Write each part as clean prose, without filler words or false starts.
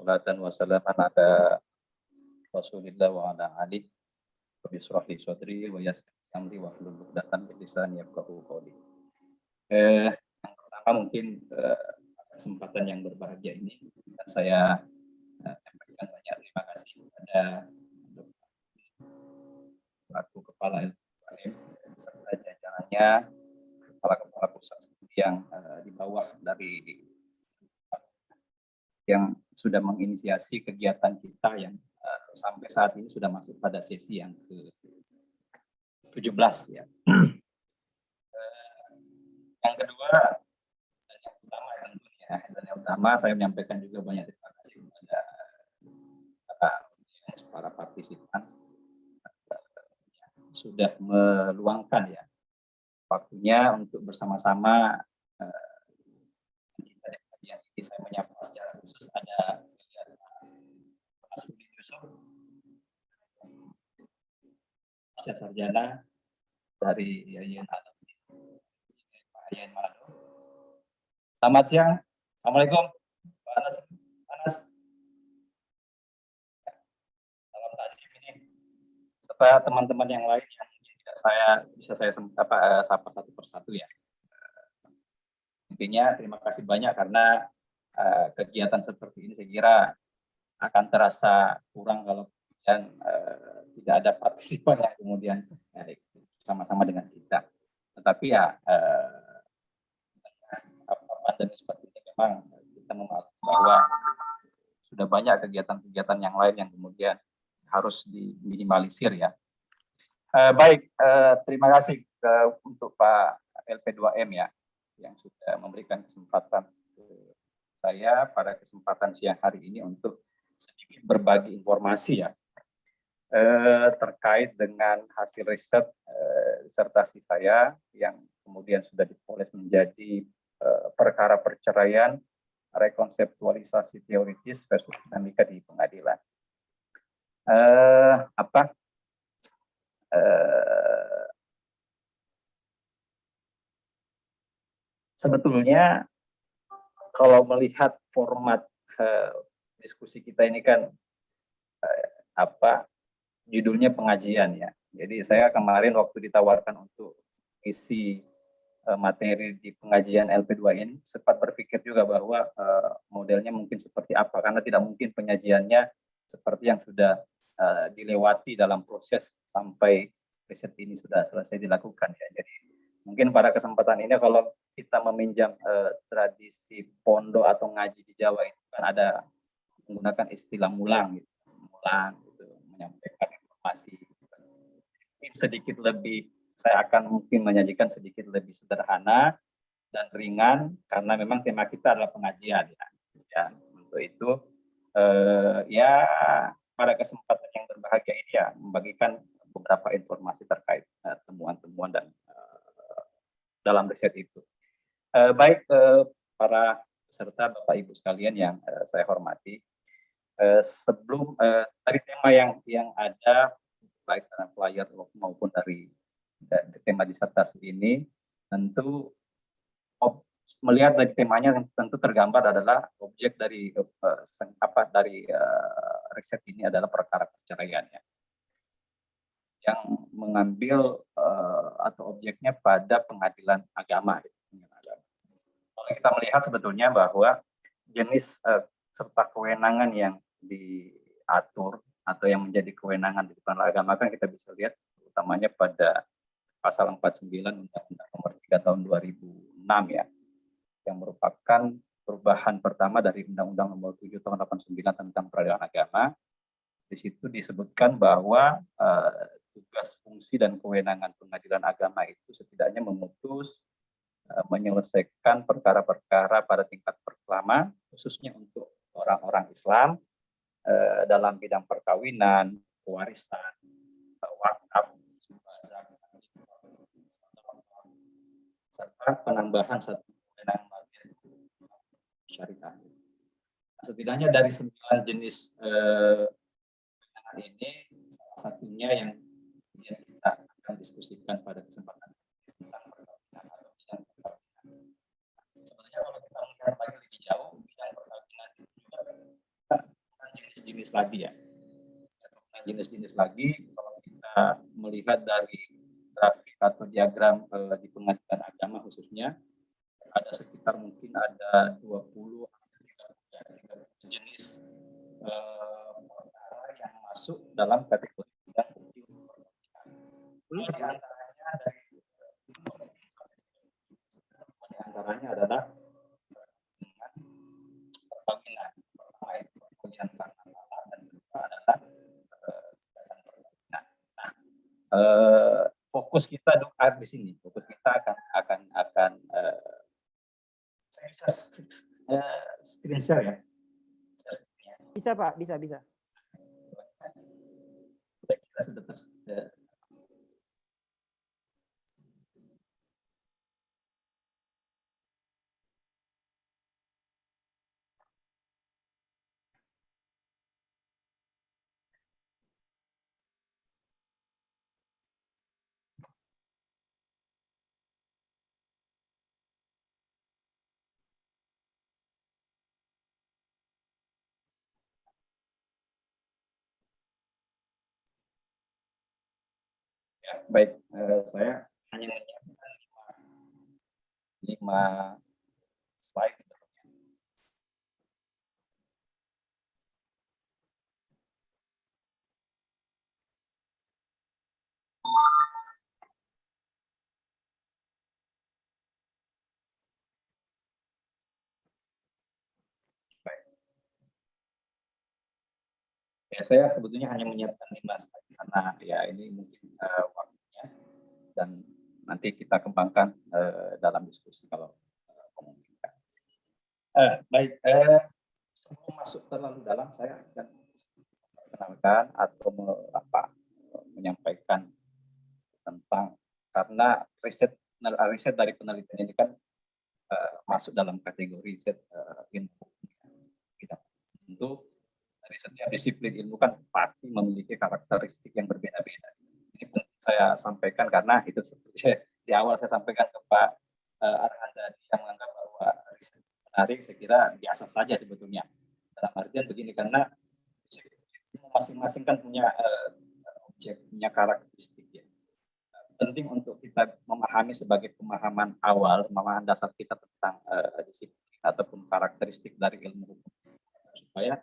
Salatan wa salaman ala Rasulillah wa ala alihi wa bishrah li sadri wa yassir amri wa hlul 'uqdatam min lisani yafqahu qawli. Yang pertama mungkin kesempatan yang berbahagia ini dan saya sampaikan banyak terima kasih kepada selaku Kepala LPDUAM serta jajarannya, kepala-kepala pusat yang di bawah dari yang sudah menginisiasi kegiatan kita yang sampai saat ini sudah masuk pada sesi yang ke-17 ya. Yang kedua dan yang utama tentunya, dan yang utama saya menyampaikan juga banyak terima kasih kepada para partisipan yang sudah meluangkan ya waktunya untuk bersama-sama kita di kajian ini. Saya menyapa secara khusus ada Mas Budi Yusuf, pasca sarjana dari Yayan Alumni Pak Yayan Manado. Selamat siang, assalamualaikum Pak Anas. Salam taslim ini serta teman-teman yang lain yang tidak bisa saya sapa satu persatu ya. Intinya terima kasih banyak karena kegiatan seperti ini saya kira akan terasa kurang kalau kemudian tidak ada partisipan yang kemudian sama-sama dengan kita. Tetapi ya pandemi seperti ini memang kita memaklumi bahwa sudah banyak kegiatan-kegiatan yang lain yang kemudian harus diminimalisir ya. Baik, terima kasih untuk Pak LP2M ya yang sudah memberikan kesempatan ke saya pada kesempatan siang hari ini untuk sedikit berbagi informasi ya terkait dengan hasil riset disertasi saya yang kemudian sudah dipoles menjadi perkara perceraian, rekonseptualisasi teoritis versus dinamika di pengadilan. Sebetulnya kalau melihat format diskusi kita ini kan judulnya pengajian ya. Jadi saya kemarin waktu ditawarkan untuk isi materi di pengajian LP2 ini sempat berpikir juga bahwa modelnya mungkin seperti apa, karena tidak mungkin penyajiannya seperti yang sudah dilewati dalam proses sampai riset ini sudah selesai dilakukan ya. Jadi mungkin pada kesempatan ini kalau kita meminjam tradisi pondok atau ngaji di Jawa itu kan ada menggunakan istilah mulang gitu, menyampaikan informasi. Mungkin sedikit lebih saya akan mungkin menyajikan sedikit lebih sederhana dan ringan karena memang tema kita adalah pengajian ya. Untuk itu ya pada kesempatan yang berbahagia ini ya membagikan beberapa informasi terkait temuan-temuan dan dalam riset itu. Baik para peserta Bapak Ibu sekalian yang saya hormati, sebelum dari tema yang ada baik dalam flyer maupun dari tema disertasi ini, tentu melihat dari temanya tentu tergambar adalah objek dari riset ini adalah perkara perceraian ya, yang mengambil atau objeknya pada pengadilan agama. Kalau kita melihat sebetulnya bahwa jenis serta kewenangan yang diatur atau yang menjadi kewenangan di pengadilan agama kan kita bisa lihat utamanya pada pasal 49 Undang-Undang Nomor 3 Tahun 2006 ya, yang merupakan perubahan pertama dari Undang-Undang Nomor 7 Tahun 89 tentang peradilan agama. Di situ disebutkan bahwa tugas, fungsi, dan kewenangan pengadilan agama itu setidaknya memutus, menyelesaikan perkara-perkara pada tingkat pertama, khususnya untuk orang-orang Islam dalam bidang perkawinan, pewarisan, wakaf, serta penambahan satu kewenangan syariah. Setidaknya dari 9 jenis kewenangan ini, salah satunya yang kita akan diskusikan pada kesempatan tentang perkawinan atau bidang perkawinan. Sebenarnya kalau kita melihat lagi lebih jauh, bidang perkawinan itu juga jenis lagi ya. Jenis-jenis lagi kalau kita melihat dari grafik atau diagram di pengadilan agama khususnya, ada sekitar mungkin ada 20 jenis perkara yang masuk dalam kategori bidang hukum. Di antaranya adalah dengan perkawinan. Pertama itu perkawinan karena Allah, dan kedua adalah fokus kita di sini. Fokus kita akan saya bisa screen share ya. Bisa Pak, bisa. Saya kira sudah ya, baik. Saya hanya menyiapkan 5 slide. Ya, saya sebetulnya hanya menyiapkan 5 slide karena ya ini mungkin waktunya, dan nanti kita kembangkan dalam diskusi kalau memungkinkan. Baik, sebelum masuk terlalu dalam, saya akan memperkenalkan atau menyampaikan tentang, karena riset dari penelitian ini kan masuk dalam kategori riset ilmu. Tentu setiap disiplin ilmu kan pasti memiliki karakteristik yang berbeda-beda. Ini penting saya sampaikan karena itu seperti di awal saya sampaikan ke Pak Arhan tadi, yang menganggap bahwa riset menarik, saya kira biasa saja sebetulnya. Dalam artian begini, karena masing-masing kan punya objek, punya karakteristik ya. Penting untuk kita memahami sebagai pemahaman awal, pemahaman dasar kita tentang disiplin ataupun karakteristik dari ilmu hukum, supaya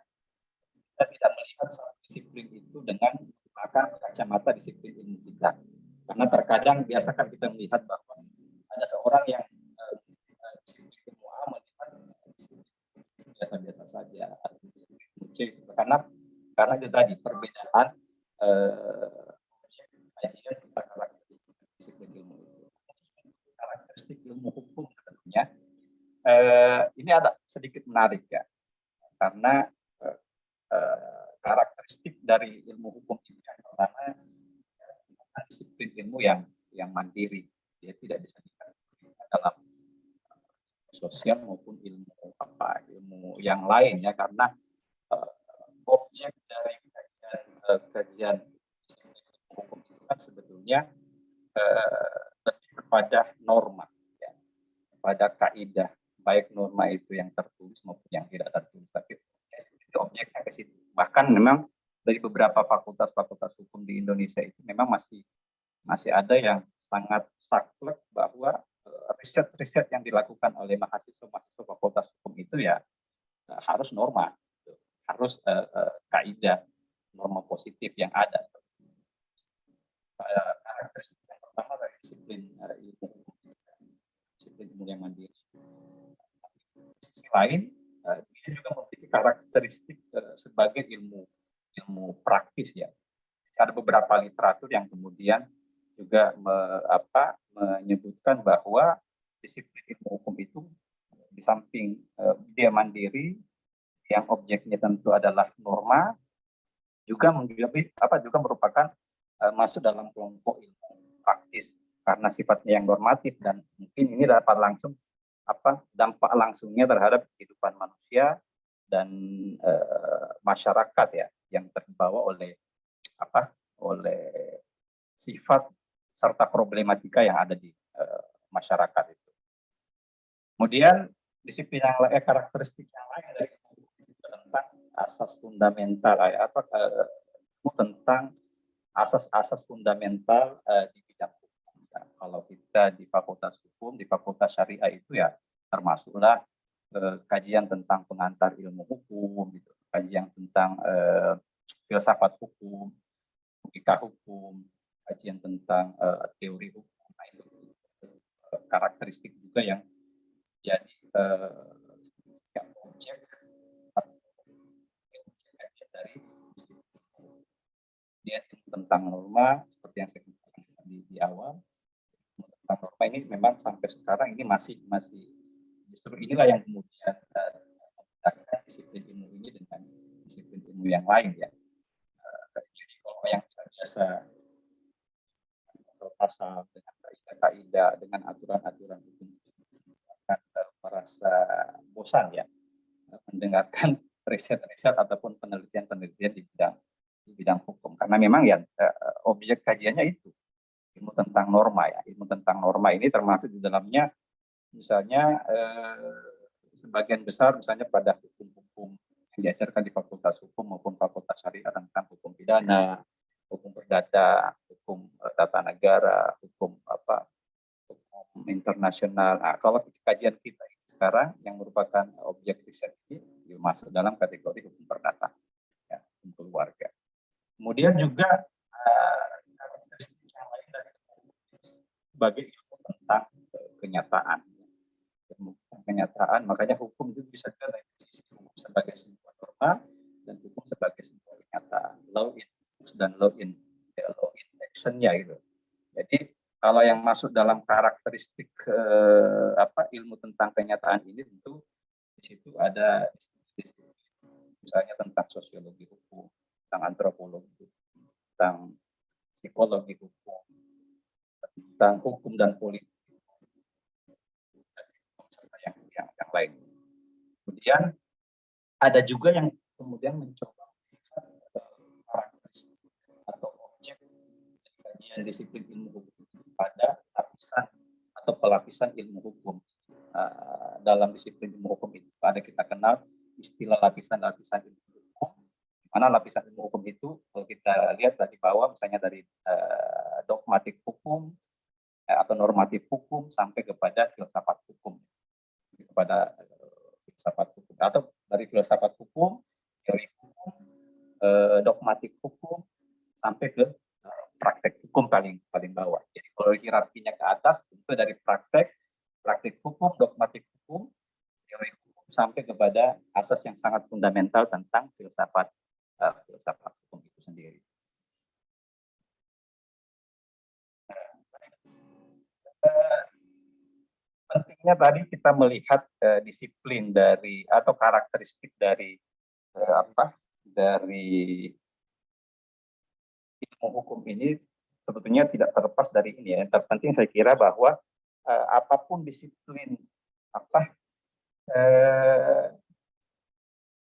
kita tidak melihat suatu disiplin itu dengan menggunakan kacamata disiplin ilmu kita. Karena terkadang biasakan kita melihat bahwa ada seorang yang disiplin ilmu A melihat disiplin biasa-biasa saja, atau disiplin ilmu C, karena itu tadi perbedaan kajian tentang karakteristik disiplin ilmu itu. Karakteristik ilmu hukum sebetulnya ini ada sedikit menarik ya, karena karakteristik dari ilmu hukum ini yang pertama, disiplin ilmu yang mandiri. Dia tidak bisa dikategorikan dalam sosial maupun ilmu yang lain ya, karena objek dari kajian disiplin ilmu hukum itu kan sebetulnya lebih kepada norma ya, kepada kaidah, baik norma itu yang tertulis maupun yang tidak tertulis, tapi objeknya ke situ. Bahkan memang dari beberapa fakultas-fakultas hukum di Indonesia itu memang masih ada yang sangat saklek bahwa riset-riset yang dilakukan oleh mahasiswa fakultas hukum itu ya harus norma, harus kaidah, norma positif yang ada. Karakteristik yang pertama dari disiplin ilmu yang mandiri. Di sisi lain, dia juga memiliki karakteristik sebagai ilmu praktis ya. Ada beberapa literatur yang kemudian juga menyebutkan bahwa disiplin ilmu hukum itu di samping dia mandiri, yang objeknya tentu adalah norma, juga merupakan masuk dalam kelompok ilmu praktis karena sifatnya yang normatif, dan mungkin ini dapat langsung dampak langsungnya terhadap kehidupan manusia dan masyarakat ya, yang terbawa oleh sifat serta problematika yang ada di masyarakat itu. Kemudian disiplin yang karakteristik yang lain dari tentang asas fundamental tentang asas-asas fundamental di bidang hukum. Ya, kalau kita di Fakultas Hukum, di Fakultas Syariah itu ya termasuklah kajian tentang pengantar ilmu hukum, gitu, kajian tentang filsafat hukum, logika hukum, kajian tentang teori hukum. Nah, itu karakteristik juga yang jadi objek dari dia tentang norma seperti yang saya katakan di awal. Tentang norma ini memang sampai sekarang ini masih justru inilah yang kemudian membedakan disiplin ilmu ini dengan disiplin ilmu yang lain ya. Jadi kalau yang kita biasa pasal dengan kaidah-kaidah dengan aturan-aturan hukum akan merasa bosan ya mendengarkan riset-riset ataupun penelitian-penelitian di bidang hukum, karena memang ya objek kajiannya itu ilmu tentang norma ya. Ilmu tentang norma ini termasuk di dalamnya misalnya sebagian besar misalnya pada hukum-hukum yang diajarkan di Fakultas Hukum maupun Fakultas Syariah tentang hukum pidana, hukum perdata, hukum tata negara, hukum internasional. Nah, kalau kajian kita sekarang yang merupakan objek riset ini masuk dalam kategori hukum perdata, ya, hukum keluarga. Kemudian juga karakteristik yang lain dari sebagai ilmu tentang kenyataan. Ilmu tentang kenyataan, makanya hukum itu bisa dari sisi hukum sebagai sebuah norma dan hukum sebagai sebuah kenyataan. Law in dan law in action-nya gitu. Jadi kalau yang masuk dalam karakteristik ilmu tentang kenyataan ini tentu di situ ada misalnya tentang sosiologi hukum, tentang antropologi, tentang psikologi hukum, tentang hukum dan politik, serta yang lain. Kemudian ada juga yang kemudian mencoba karakteristik atau objek kajian disiplin ilmu hukum pada lapisan atau pelapisan ilmu hukum. Dalam disiplin ilmu hukum itu ada kita kenal istilah lapisan-lapisan ilmu hukum. Mana lapisan ilmu hukum itu kalau kita lihat dari bawah misalnya dari dogmatik hukum atau normatif hukum sampai kepada filsafat hukum, kepada filsafat hukum atau dari filsafat hukum, teori hukum, dogmatik hukum sampai ke praktek hukum paling bawah. Jadi kalau hierarkinya ke atas itu dari praktek hukum, dogmatik hukum, teori hukum sampai kepada asas yang sangat fundamental tentang filsafat hukum itu sendiri. Pentingnya tadi kita melihat disiplin dari atau karakteristik dari dari ilmu hukum ini sebetulnya tidak terlepas dari ini ya. Yang terpenting saya kira bahwa apapun disiplin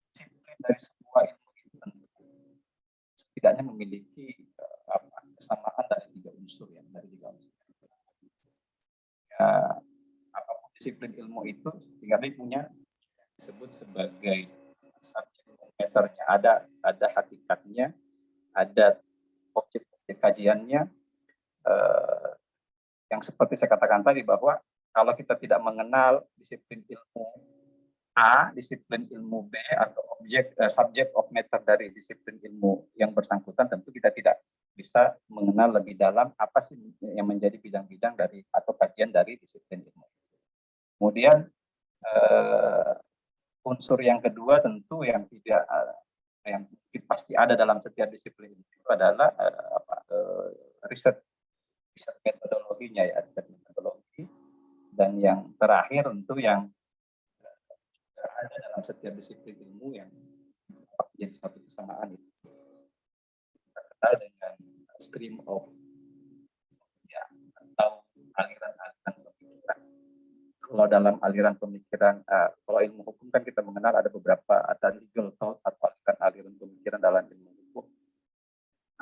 disiplin dari sebuah ilmu itu setidaknya memiliki kesamaan dari tiga unsur ya, ya, apapun disiplin ilmu itu tinggal punya disebut sebagai subjek meternya, ada hakikatnya, ada objek kajiannya, yang seperti saya katakan tadi bahwa kalau kita tidak mengenal disiplin ilmu A, disiplin ilmu B atau subject of matter dari disiplin ilmu yang bersangkutan, tentu kita tidak bisa mengenal lebih dalam apa sih yang menjadi bidang-bidang dari atau kajian dari disiplin ilmu. Kemudian unsur yang kedua tentu yang tidak yang pasti ada dalam setiap disiplin itu adalah riset metodologinya ya, riset metodologi. Dan yang terakhir tentu yang ada dalam setiap disiplin ilmu yang menjadi suatu kesamaan itu terkenal dengan stream of ya, atau aliran-aliran pemikiran. Kalau dalam aliran pemikiran, kalau ilmu hukum kan kita mengenal ada beberapa legal thought atau aliran pemikiran dalam ilmu hukum,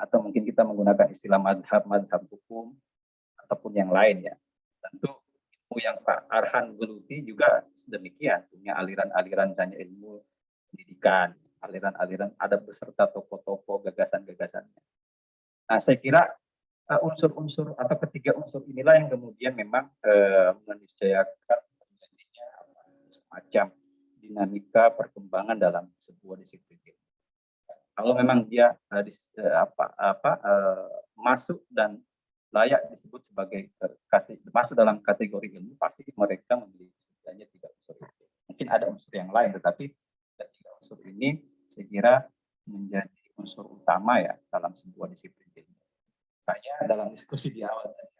atau mungkin kita menggunakan istilah madhab hukum ataupun yang lain ya. Tentu ilmu yang Pak Arhan geluti juga sedemikian, punya aliran-aliran misalnya ilmu pendidikan, aliran-aliran, ada beserta tokoh-tokoh gagasan-gagasannya. Nah, saya kira unsur-unsur atau ketiga unsur inilah yang kemudian memang meniscayakan terjadinya semacam dinamika perkembangan dalam sebuah disiplin. Kalau memang dia masuk dan layak disebut sebagai masuk dalam kategori ilmu, pasti mereka memiliki setidaknya 3 unsur itu. Mungkin ada unsur yang lain, tetapi 3 unsur ini saya kira menjadi unsur utama ya dalam sebuah disiplin ilmu. Makanya dalam diskusi di awal tadi,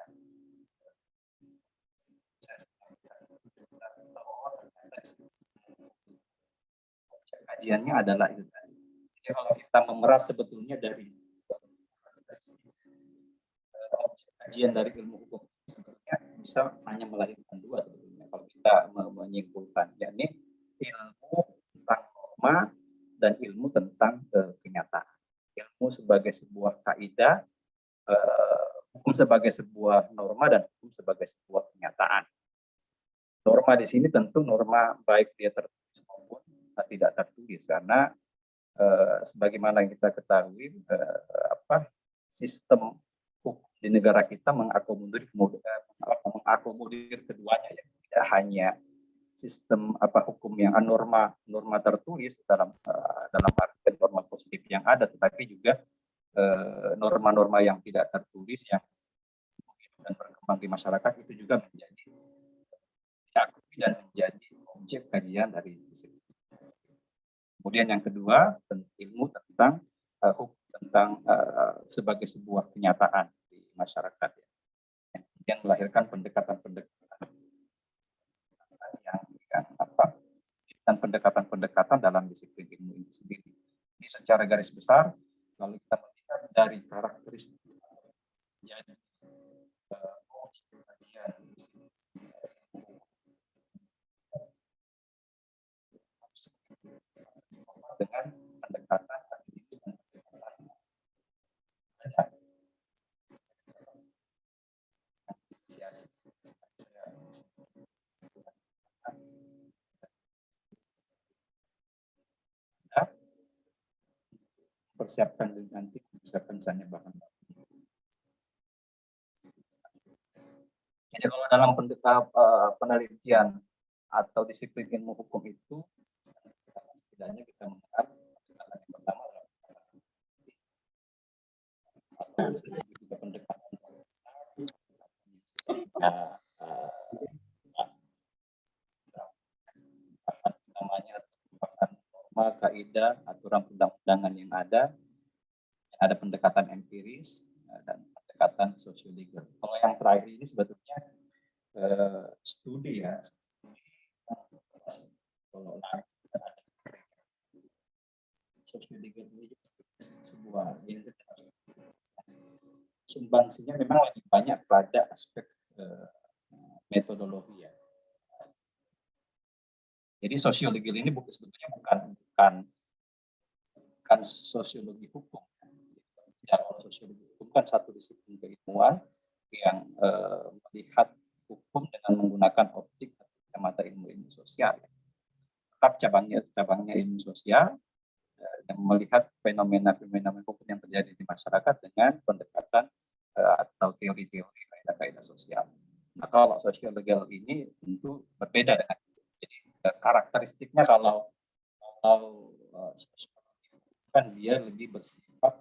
kajiannya adalah itu tadi. Jadi kalau kita memeras sebetulnya dari objek kajian dari ilmu hukum, sebetulnya bisa hanya melahirkan 2 sebetulnya kalau kita menyimpulkan, yakni ilmu tentang norma dan ilmu tentang kenyataan. Ilmu sebagai sebuah kaidah, hukum sebagai sebuah norma, dan hukum sebagai sebuah kenyataan. Norma di sini tentu norma baik dia tertulis maupun tidak tertulis, karena sebagaimana yang kita ketahui sistem hukum di negara kita mengakomodir keduanya, ya. Tidak hanya sistem hukum yang norma tertulis dalam arti norma positif yang ada, tetapi juga norma-norma yang tidak tertulis yang dan berkembang di masyarakat itu juga menjadi diakui dan menjadi objek kajian dari disiplin. Kemudian yang kedua, ilmu tentang hukum tentang sebagai sebuah kenyataan di masyarakat, ya. Yang kemudian melahirkan pendekatan-pendekatan dan pendekatan-pendekatan dalam disiplin ilmu itu sendiri. Ini secara garis besar kalau kita melihat dari karakteristik jadi objek kajian dengan pendekatan persiapkan nanti misalnya bahan. Jadi kalau dalam penelitian atau disiplin ilmu hukum itu setidaknya kita mengenal yang pertama adalah pendekatan namanya norma, kaidah, aturan perundang-undangan yang ada pendekatan empiris dan pendekatan sosiologi. Kalau yang terakhir ini sebetulnya studi, ya. Kalau sosiologi ini sebuah sumbangsinya memang lebih banyak pada aspek metodologi, ya. Jadi sosiologi ini sebetulnya bukan sosiologi hukum. Kalau sosiologi hukum kan satu disiplin keilmuan yang melihat hukum dengan menggunakan optik kacamata ilmu sosial. Tetap cabangnya ilmu sosial yang melihat fenomena-fenomena hukum yang terjadi di masyarakat dengan pendekatan atau teori-teori kaidah-kaidah sosial. Nah, kalau sosiologi ini tentu berbeda dengan itu. Jadi karakteristiknya kalau kan dia lebih bersifat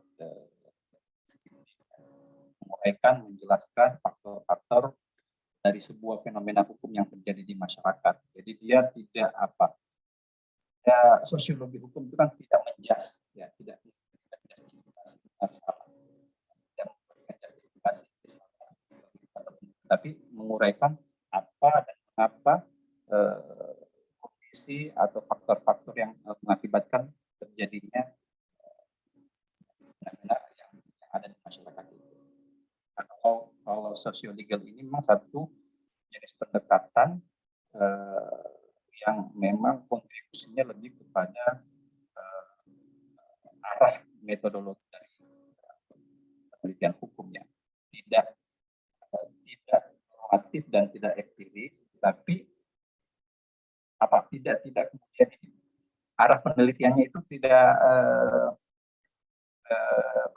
menguraikan, menjelaskan faktor-faktor dari sebuah fenomena hukum yang terjadi di masyarakat. Jadi dia tidak sosiologi hukum itu kan tidak menjudge, ya, tidak justifikasi salah, tidak memberikan justifikasi tapi menguraikan apa dan mengapa kondisi atau faktor-faktor yang mengakibatkan terjadinya fenomena yang ada di masyarakat itu. Nah, kalau sosiologi ini memang satu jenis pendekatan yang memang kontribusinya lebih kepada arah metodologi dari penelitian hukumnya, tidak normatif dan tidak empiris, tapi tidak kemudian arah penelitiannya itu tidak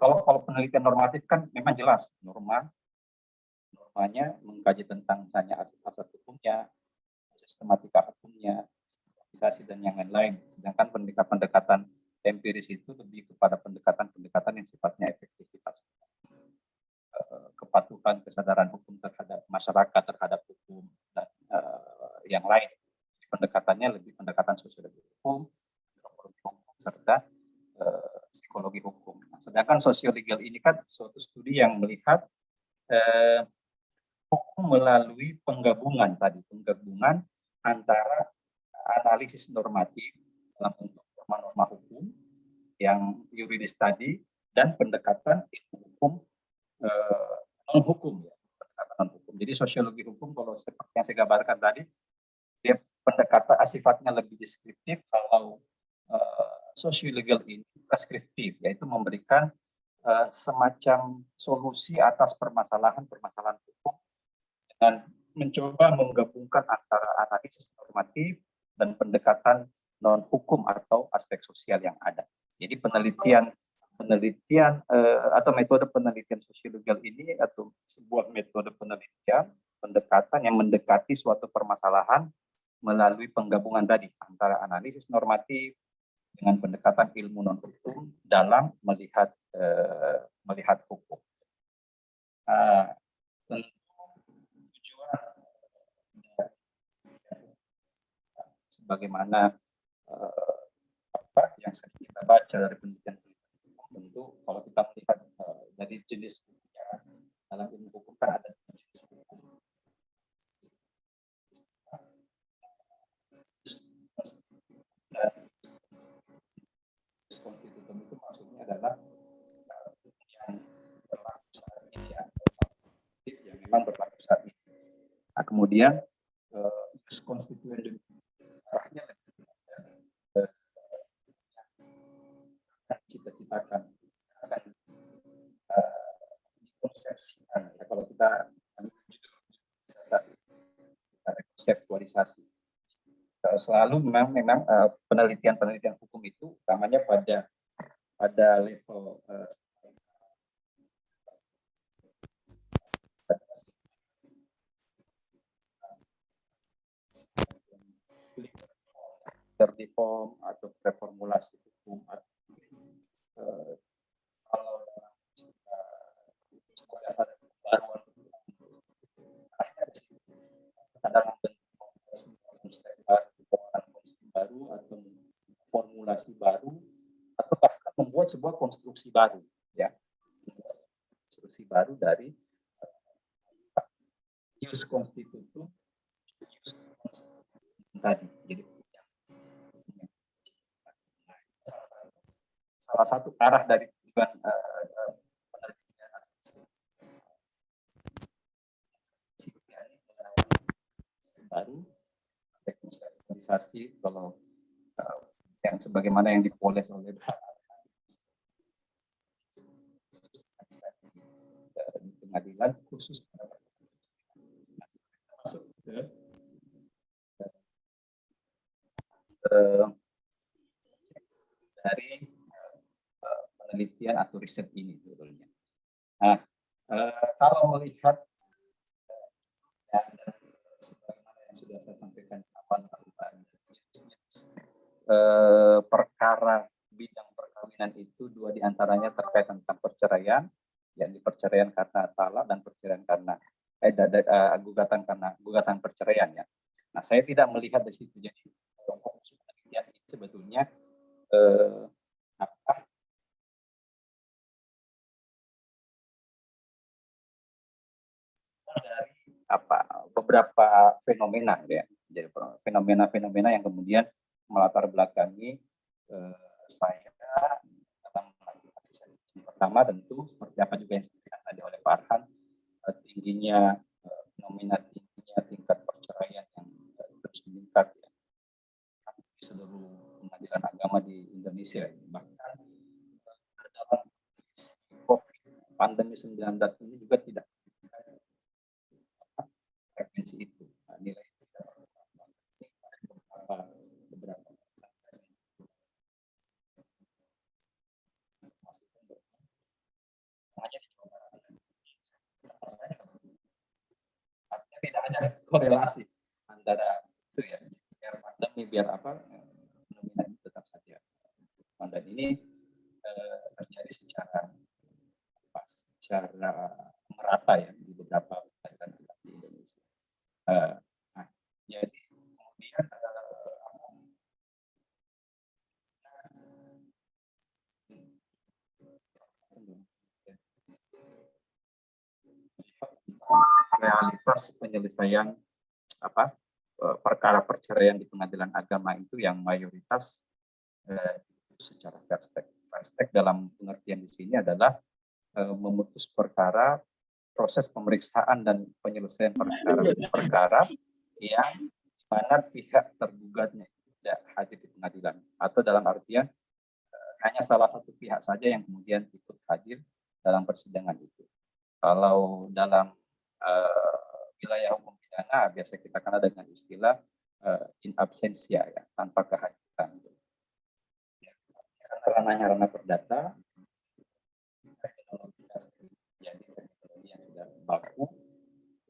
kalau penelitian normatif kan memang jelas normanya mengkaji tentang misalnya asas hukumnya, sistematika hukumnya, sistematisasi dan yang lain-lain. Sedangkan pendekatan empiris itu lebih kepada pendekatan yang sifatnya efektivitas, kepatuhan, kesadaran hukum terhadap masyarakat, terhadap hukum dan yang lain. Pendekatannya lebih pendekatan sosiologi hukum, serta psikologi hukum. Nah, sedangkan sosiolegal ini kan suatu studi yang melihat hukum melalui penggabungan antara analisis normatif dalam bentuk norma-norma hukum yang yuridis tadi dan pendekatan ilmu hukum non hukum ya, pendekatan non hukum. Jadi sosiologi hukum kalau seperti yang saya gambarkan tadi, dia pendekatan sifatnya lebih deskriptif, kalau sosiolegal ini preskriptif, yaitu memberikan semacam solusi atas permasalahan hukum dan mencoba menggabungkan antara analisis normatif dan pendekatan non hukum atau aspek sosial yang ada. Jadi penelitian atau metode penelitian sosiologal ini atau sebuah metode penelitian pendekatan yang mendekati suatu permasalahan melalui penggabungan tadi antara analisis normatif dengan pendekatan ilmu non hukum dalam melihat hukum. Tentu tujuan sebagaimana apa yang sering kita baca dari penelitian tentu kalau kita melihat dari jenis hukumnya, dalam ilmu hukum kan ada jenis hukum. Konstitutum itu maksudnya adalah yang berlaku saat ini yang memang berlaku saat ini. Nah, kemudian konstituen arahnya cita-citakan akan dikonsepsikan. Ya, kalau kita konseptualisasi selalu memang penelitian hukum itu utamanya pada level reform atau reformulasi hukum atau kalau baru dalam bentuk konsep baru atau formulasi baru atau bahkan membuat sebuah konstruksi baru ya, konstruksi baru dari ius constitutum tadi. Jadi salah satu arah dari tujuan penelitian baru konstitusi kalau yang sebagaimana yang dipoles oleh di pengadilan khusus masuk ke dari penelitian atau riset ini sebetulnya. Nah, kalau melihat sebagaimana yang sudah saya sampaikan awal perkara bidang perkawinan itu dua diantaranya terkait tentang perceraian, yakni perceraian karena talak dan perceraian karena gugatan perceraian ya. Nah, saya tidak melihat di situ. Jadi fokus penelitian ini sebetulnya beberapa fenomena ya. Jadi fenomena yang kemudian melatar belakangi saya dalam melakukan riset. Pertama tentu seperti apa juga yang disampaikan tadi oleh Pak Arhan, tingginya fenomena tingginya tingkat perceraian yang terus meningkat ya di seluruh pengadilan agama di Indonesia. Bahkan dalam COVID pandemi 19 ini juga tidak frekuensi itu. Nilai itu beberapa korelasi antara itu ya, biar pandemi, biar apa, fenomena ini tetap saja. Dan ini terjadi secara merata ya di beberapa daerah di Indonesia. Nah, jadi kemudian realitas penyelesaian perkara perceraian di pengadilan agama itu yang mayoritas secara fast track. Fast track dalam pengertian di sini adalah memutus perkara, proses pemeriksaan dan penyelesaian perkara yang mana pihak tergugatnya tidak hadir di pengadilan, atau dalam artian hanya salah satu pihak saja yang kemudian ikut hadir dalam persidangan itu. Kalau dalam wilayah hukum pidana biasa kita kenal dengan istilah in absentia ya, tanpa kehadiran. Ranahnya ranah perdata, jadi teknologi yang sudah baku,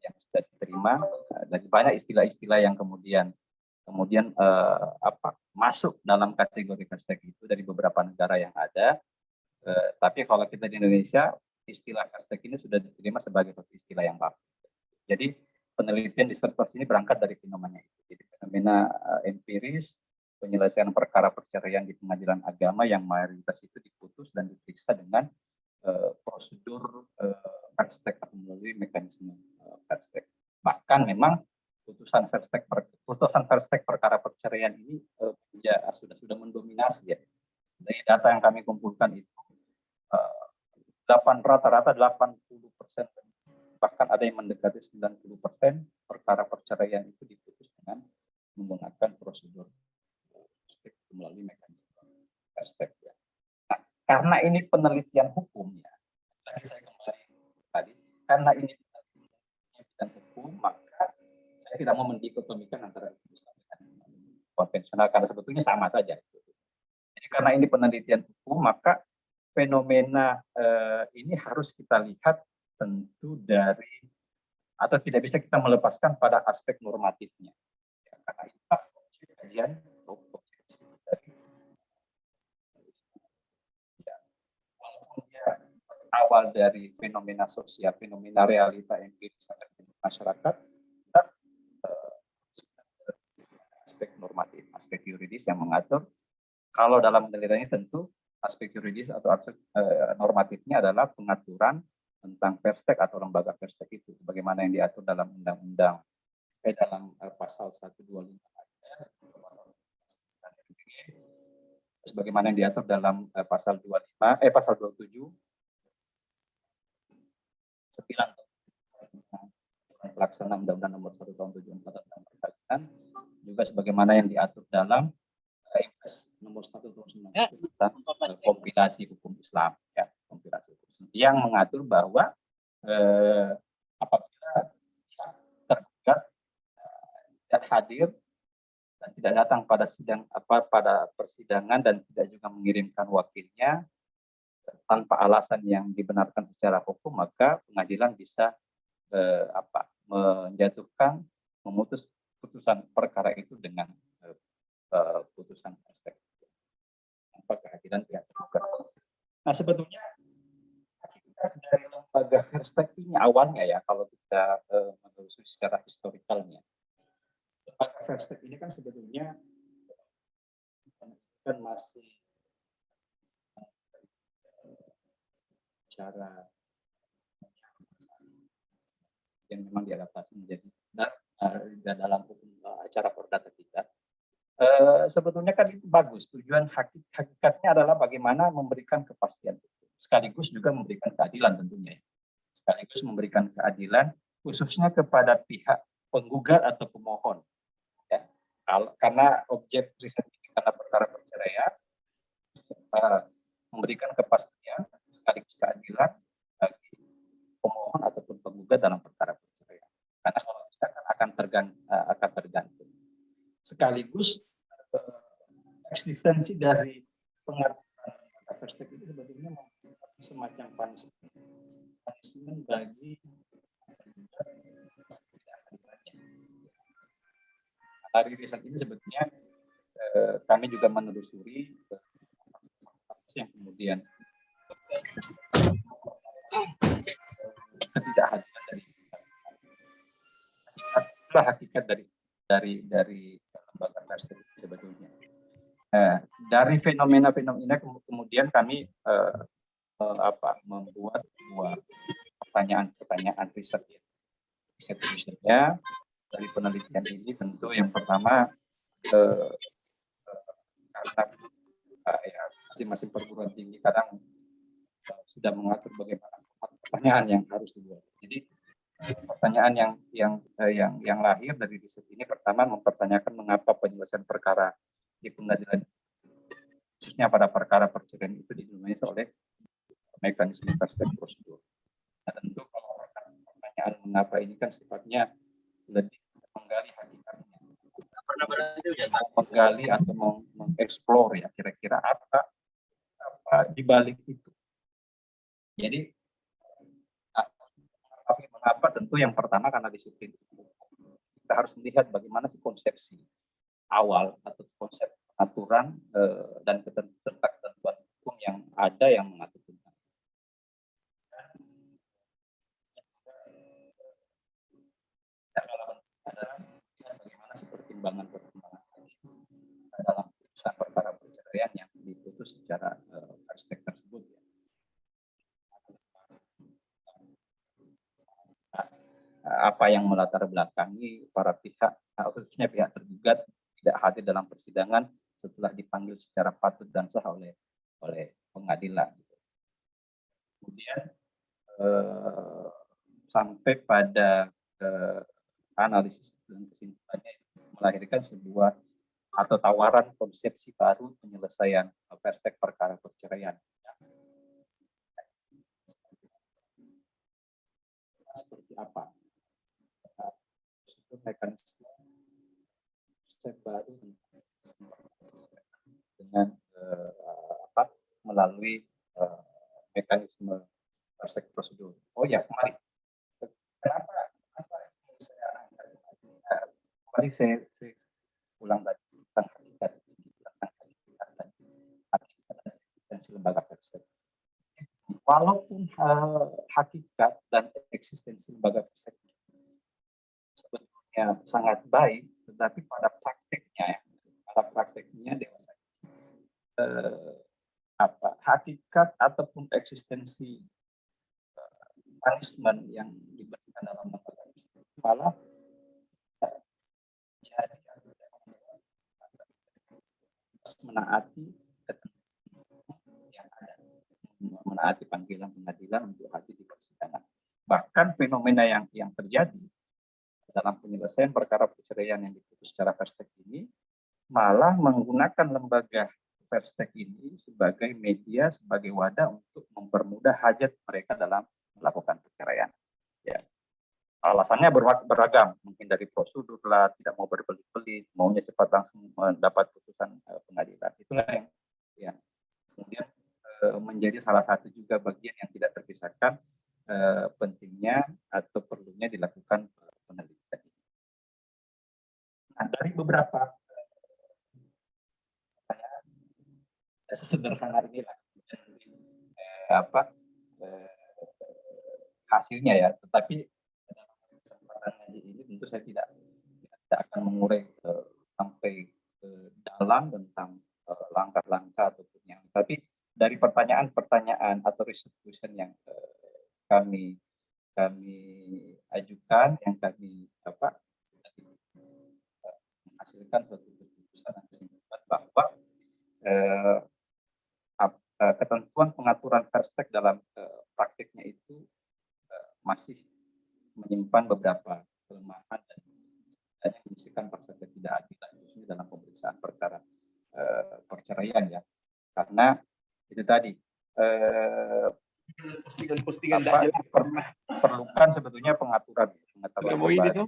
yang sudah diterima, dan banyak istilah-istilah yang kemudian masuk dalam kategori hashtag itu dari beberapa negara yang ada. Tapi kalau kita di Indonesia, istilah hashtag ini sudah diterima sebagai istilah yang baku. Jadi penelitian disertasi ini berangkat dari fenomena itu. Jadi fenomena empiris, penyelesaian perkara perceraian di pengadilan agama yang mayoritas itu diputus dan diperiksa dengan prosedur fast track atau melalui mekanisme fast track. Bahkan memang putusan fast track perkara perceraian ini sudah mendominasi ya. Dari data yang kami kumpulkan itu rata-rata 80%, bahkan ada yang mendekati 90% perkara perceraian itu diputus dengan menggunakan prosedur melalui mekanisme fast track ya. Nah, karena ini penelitian hukumnya, lagi saya kembali tadi, karena ini penelitian hukum, maka saya tidak mau mendikotomikan antara Islam dan konvensional, karena sebetulnya sama saja. Jadi karena ini penelitian hukum, maka fenomena ini harus kita lihat tentu dari, atau tidak bisa kita melepaskan pada aspek normatifnya. Ya, karena itu kajian awal dari fenomena sosial, fenomena realita empiris masyarakat, dan aspek normatif, aspek yuridis yang mengatur. Kalau dalam penelitiannya tentu aspek yuridis atau aspek normatifnya adalah pengaturan tentang perstek atau lembaga perstek itu, bagaimana yang diatur dalam undang-undang dalam pasal 125 sebagaimana yang diatur dalam pasal 27 pelaksanaan Undang-Undang Nomor 1 Tahun 74 tentang perkawinan, juga sebagaimana yang diatur dalam Impres Nomor 1 Tahun 90 tentang kompilasi hukum Islam ya, kompilasi hukum Islam, yang mengatur bahwa apabila tergugat tidak hadir dan tidak datang pada persidangan dan tidak juga mengirimkan wakilnya tanpa alasan yang dibenarkan secara hukum, maka pengadilan bisa memutus putusan perkara itu dengan putusan hashtag tanpa kehadiran pihak tergugat. Nah, sebetulnya dari lembaga hashtag ini awalnya ya, kalau kita menelusuri secara historikalnya, lembaga hashtag ini kan sebetulnya kan masih cara yang memang diadaptasi menjadi dalam hukum acara perdata kita. Sebetulnya kan itu bagus. Tujuan hakikatnya adalah bagaimana memberikan kepastian hukum, sekaligus juga memberikan keadilan tentunya. Sekaligus memberikan keadilan khususnya kepada pihak penggugat atau pemohon. Ya. Karena objek riset ini karena perkara perceraian, memberikan kepastian sekaligus keadilan bagi pemohon ataupun penggugat dalam perkara perceraian. Karena kalau tidak akan tergantung. Sekaligus eksistensi dari pengaturan perspektif itu sebetulnya semacam punishment bagi dari riset ini sebetulnya kami juga menelusuri yang kemudian ketidakhadiran hakikat dari lembaga pers sebetulnya. Dari fenomena-fenomena kemudian kami membuat dua pertanyaan riset ya. Risetnya dari penelitian ini tentu yang pertama karena masing-masing perguruan tinggi kadang sudah mengatur bagaimana pertanyaan yang harus dibuat. Jadi pertanyaan yang lahir dari riset ini pertama mempertanyakan mengapa penyelesaian perkara di pengadilan khususnya pada perkara perceraian itu didominasi oleh mekanisme first-step prosedur. Nah, tentu kalau pertanyaan mengapa ini kan sifatnya lebih menggali hakikatnya, menggali atau mengeksplor ya kira-kira apa di balik itu. Jadi mengapa tentu yang pertama karena disiplin kita harus melihat bagaimana sih konsepsi awal atau konsep aturan dan ketentuan hukum yang ada yang mengatur tentang bagaimana sih pertimbangan dalam putusan perkara perceraian yang diputus secara aspek tersebut ya. Apa yang melatar belakangi para pihak, khususnya pihak tergugat tidak hadir dalam persidangan setelah dipanggil secara patut dan sah oleh pengadilan. Kemudian sampai pada analisis dan kesimpulannya melahirkan sebuah atau tawaran konsepsi baru penyelesaian perspektif perkara perceraian. Seperti apa? Mekanisme baru dengan melalui mekanisme perspektif prosedur. Oh ya, kemarin saya ulang tadi tentang eksistensi lembaga perspektif. Walaupun hakikat dan eksistensi lembaga perspektif sebetulnya sangat baik, tetapi pada prakteknya dewasa hakikat ataupun eksistensi punishment yang diberikan dalam lembaga perspektif malah jadi menaati yang ada, menaati panggilan pengadilan untuk hadir di persidangan. Bahkan fenomena yang terjadi dalam penyelesaian perkara perceraian yang diputus secara perstek ini malah menggunakan lembaga perstek ini sebagai media, sebagai wadah untuk mempermudah hajat mereka dalam melakukan perceraian. Ya. Alasannya beragam, mungkin dari prosedur lah, tidak mau berbelit-belit, maunya cepat langsung mendapat putusan pengadilan. Itulah yang kemudian menjadi salah satu juga bagian yang tidak terpisahkan pentingnya atau perlunya dilakukan penelitian. Nah, dari beberapa sesederhana inilah hasilnya ya, tetapi dalam kesempatan ngaji ini tentu saya tidak akan mengurai sampai ke dalam tentang langkah-langkah ataupun yang, tapi dari pertanyaan-pertanyaan atau riset-riset yang kami ajukan, yang kami menghasilkan suatu keputusan dan kesimpulan bahwa ketentuan pengaturan perspek dalam praktiknya itu masih menyimpan beberapa kelemahan dan menyisikan rasa ketidakadilan khususnya dalam pemeriksaan perkara perceraian ya, karena itu tadi perlukan sebetulnya pengaturan baru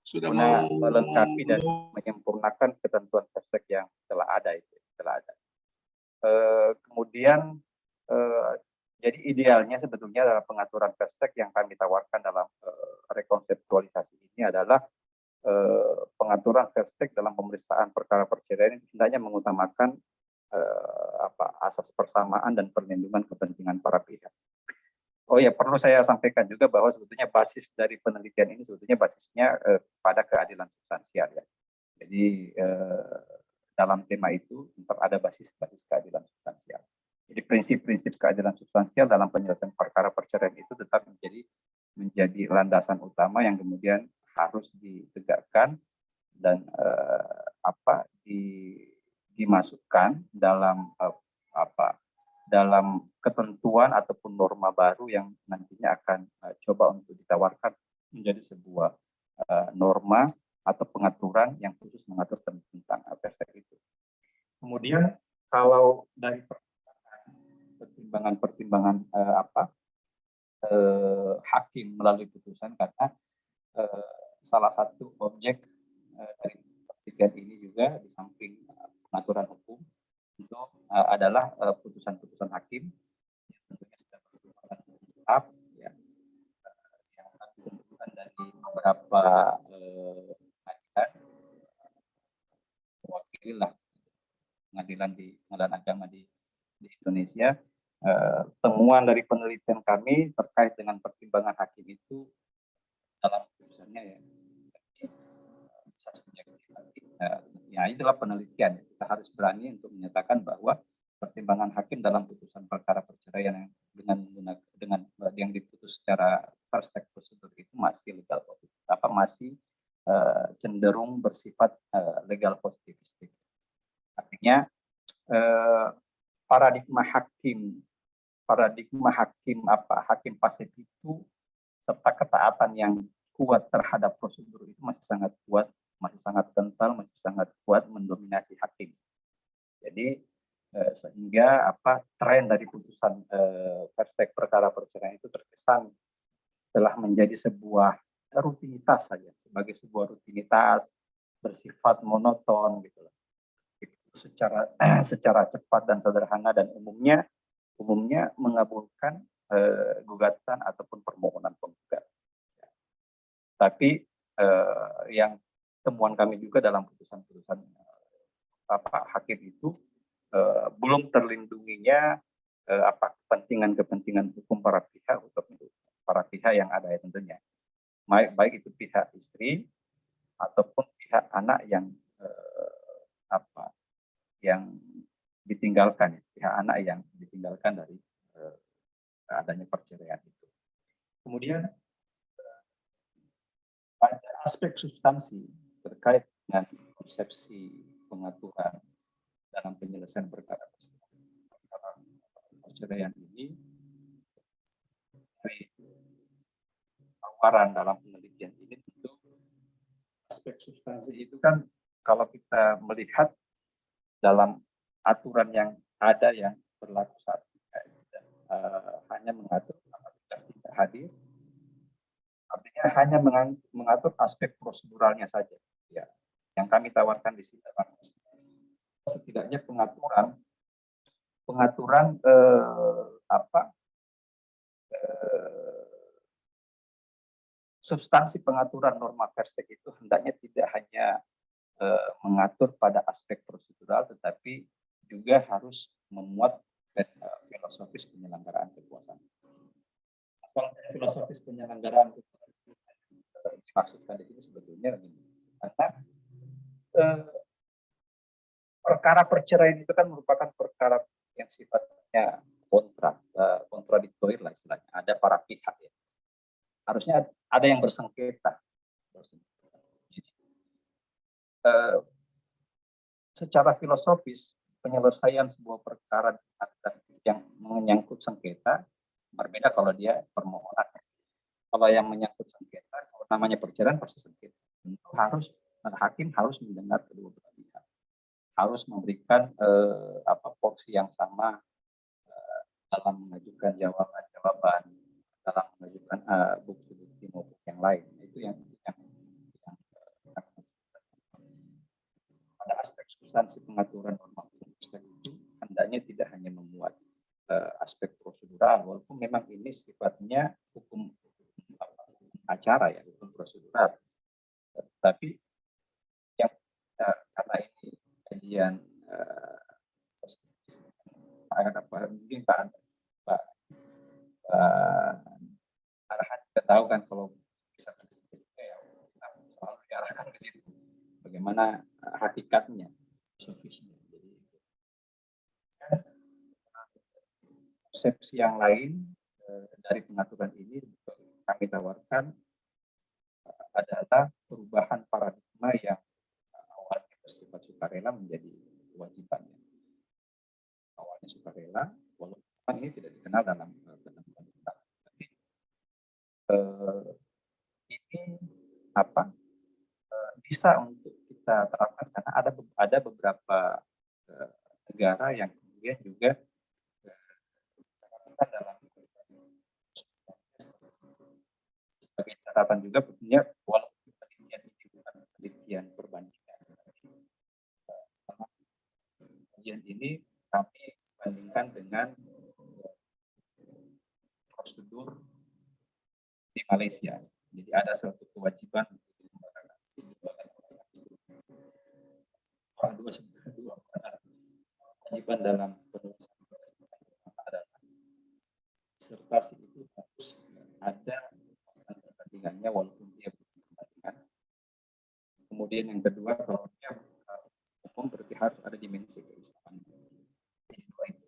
sudah melengkapi dan menyempurnakan ketentuan perspek yang telah ada. Kemudian jadi idealnya sebetulnya dalam pengaturan perspek yang kami tawarkan dalam rekonseptualisasi ini adalah pengaturan Verstek dalam pemeriksaan perkara perceraian hendaknya mengutamakan asas persamaan dan perlindungan kepentingan para pihak. Oh ya, perlu saya sampaikan juga bahwa sebetulnya basis dari penelitian ini sebetulnya basisnya pada keadilan substansial ya. Jadi dalam tema itu tetap ada basis-basis keadilan substansial. Jadi prinsip-prinsip keadilan substansial dalam penyelesaian perkara perceraian itu tetap menjadi landasan utama yang kemudian harus ditegakkan dan dimasukkan dalam dalam ketentuan ataupun norma baru yang nantinya akan coba untuk ditawarkan menjadi sebuah norma atau pengaturan yang khusus mengatur tentang Verstek itu. Kemudian kalau dari pertimbangan hakim melalui putusan, karena salah satu objek dari penelitian ini juga di samping pengaturan hukum itu adalah putusan-putusan hakim yang tentunya sudah berkeluarkan tetap ya, yang ditentukan dari beberapa pengadilan mewakili lah pengadilan agama di Indonesia. Temuan dari penelitian kami terkait dengan pertimbangan hakim itu dalam putusannya ya bisa subjektif. Ya itulah penelitian. Kita harus berani untuk menyatakan bahwa pertimbangan hakim dalam putusan perkara perceraian dengan yang diputus secara Verstek prosedur itu masih legal positif, masih cenderung bersifat legal positivistik. Artinya paradigma hakim pasif itu serta ketaatan yang kuat terhadap prosedur itu masih sangat kuat, masih sangat kental, masih sangat kuat mendominasi hakim. Jadi sehingga tren dari putusan Verstek perkara perceraian itu terkesan telah menjadi sebuah rutinitas saja, sebagai sebuah rutinitas bersifat monoton gitu loh. Secara cepat dan sederhana dan umumnya mengabulkan gugatan ataupun permohonan penggugat. Tapi yang temuan kami juga dalam putusan-putusan hakim itu belum terlindunginya kepentingan hukum para pihak yang ada ya tentunya, baik itu pihak istri ataupun pihak anak yang ditinggalkan, pihak anak yang ditinggalkan dari adanya perceraian itu. Kemudian pada aspek substansi terkait dengan konsepsi pengaturan dalam penyelesaian perkara perceraian ini, dari tawaran dalam penelitian ini tentu aspek substansi itu kan kalau kita melihat dalam aturan yang ada yang berlaku saat ini hanya mengatur apabila tidak hadir, artinya hanya mengatur aspek proseduralnya saja ya. Yang kami tawarkan di sini adalah setidaknya pengaturan substansi pengaturan norma Verstek itu hendaknya tidak hanya mengatur pada aspek prosedural, tetapi juga harus memuat filosofis penyelenggaraan kekuasaan. Konteks filosofis penyelenggaraan kekuasaan dimaksudkan di sini sebetulnya karena perkara perceraian itu kan merupakan perkara yang sifatnya kontradiktori lah istilahnya. Ada para pihak ya. Harusnya ada yang bersengketa. Secara filosofis penyelesaian sebuah perkara yang menyangkut sengketa berbeda kalau dia permohonan. Kalau yang menyangkut sengketa, kalau namanya perceraian pasti sengketa. Tentu hakim harus mendengar kedua belah pihak, harus memberikan porsi yang sama dalam mengajukan jawaban, dalam mengajukan bukti-bukti maupun yang lain. Itu yang pada aspek substansi pengaturan norma hukum itu hendaknya tidak hanya memuat aspek prosedural, walaupun memang ini sifatnya hukum acara ya, hukum prosedural. Tapi yang karena ini kajian mungkin Pak Arahan kita tahu kan kalau bisa statistika ya kita selalu diarahkan ke situ. Bagaimana hakikatnya, filosofisnya. Jadi konsepsi yang lain dari pengaturan ini kami tawarkan adalah perubahan paradigma yang awalnya bersifat sukarela menjadi kewajiban. Awalnya sukarela, walaupun ini tidak dikenal dalam ketentuan kita. Tapi ini bisa untuk kita terapkan karena ada beberapa negara yang kemudian juga dalam sebagai catatan juga punya walaupun penelitian ini bukan penelitian perbandingan. Kajian ini kami bandingkan dengan prosedur di Malaysia. Jadi ada suatu kewajiban kewajiban dalam penulisan adalah disertasi itu harus ada perbandingannya walaupun dia bukan perbandingan. Kemudian yang kedua, kalau dia hukum berarti harus ada dimensi keislaman.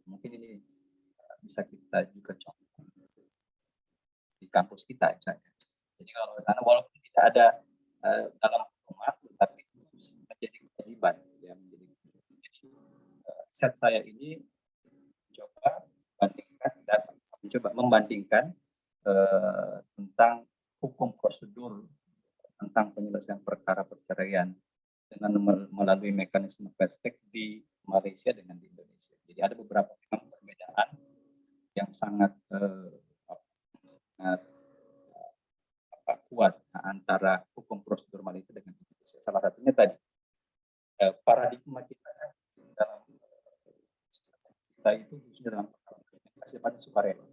Mungkin ini bisa kita juga contoh di kampus kita misalnya. Jadi kalau di sana walaupun tidak ada dalam rumah, tetapi menjadi kewajiban. Ya, set saya ini mencoba membandingkan tentang hukum prosedur tentang penyelesaian perkara perceraian dengan melalui mekanisme fast track di Malaysia dengan di Indonesia. Jadi ada beberapa perbedaan yang sangat kuat antara hukum prosedur Malaysia dengan Indonesia. Salah satunya tadi paradigma kita dalam sistem kita itu khususnya dalam sifatnya sukarela.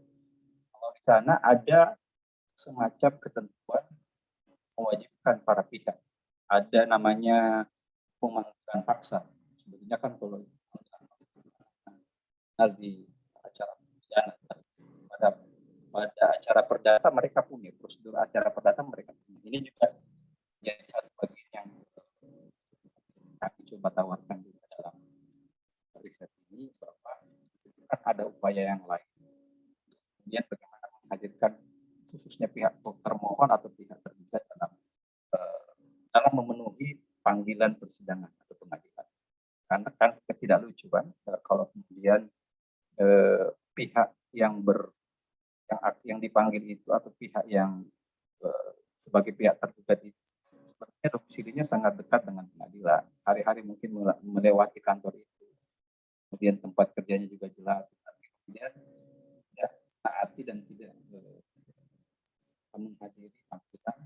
Kalau di sana ada semacam ketentuan mewajibkan para pihak. Ada namanya pemanggilan paksa. Sebenarnya kan kalau di acara pidana pada acara perdata mereka punya prosedur acara perdata mereka punya. Ini juga jadi satu bagian yang kami coba tawarkan juga dalam riset ini bahwa kan ada upaya yang lain. Kemudian bagaimana menghadirkan khususnya pihak termohon atau pihak tergugat dalam memenuhi panggilan persidangan atau pengadilan. Karena kan tidak lucu kan kalau kemudian pihak yang dipanggil itu atau pihak yang sebagai pihak tergugat itu sebenarnya domisilinya sangat dekat dengan pengadilan. Hari-hari mungkin melewati kantor itu. Kemudian tempat kerjanya juga jelas. Tapi kemudian tidak taati dan tidak menghadiri panggilan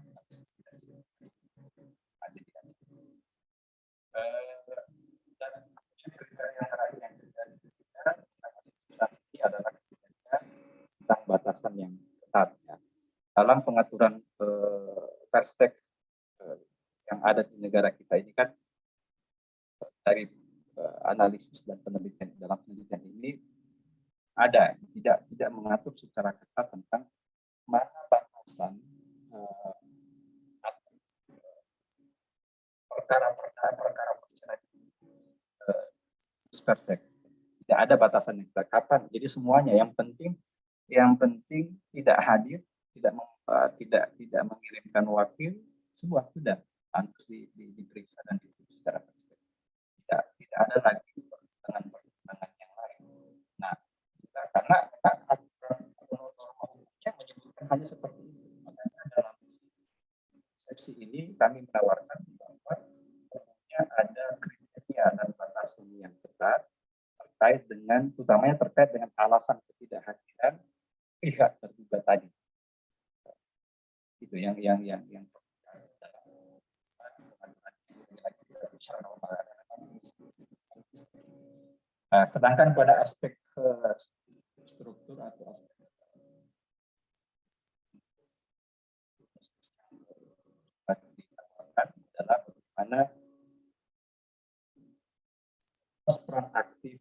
dan kriteria terakhir yang terjadi ini adalah tentang batasan yang ketat ya. Dalam pengaturan Perstek yang ada di negara kita ini kan dari analisis dan penelitian dalam penelitian ini ada tidak mengatur secara ketat tentang mana batasan perkara perceraian Perstek. Tidak ada batasan yang ketat kapan. Jadi semuanya yang penting tidak hadir, tidak mengirimkan wakil, sebuah sudah harus diperiksa dan diputus secara perstek. Tidak ada lagi pertimbangan yang lain. Nah, karena aturan norma hukumnya menyebutkan hanya seperti itu. Makanya dalam konsepsi ini kami menawarkan bahwa hukumnya ada kriteria dan batasan yang ketat terkait dengan alasan ketidakhadiran pihak tergugat tadi. Itu yang sedangkan pada aspek struktur atau aspek dalam mana peran aktif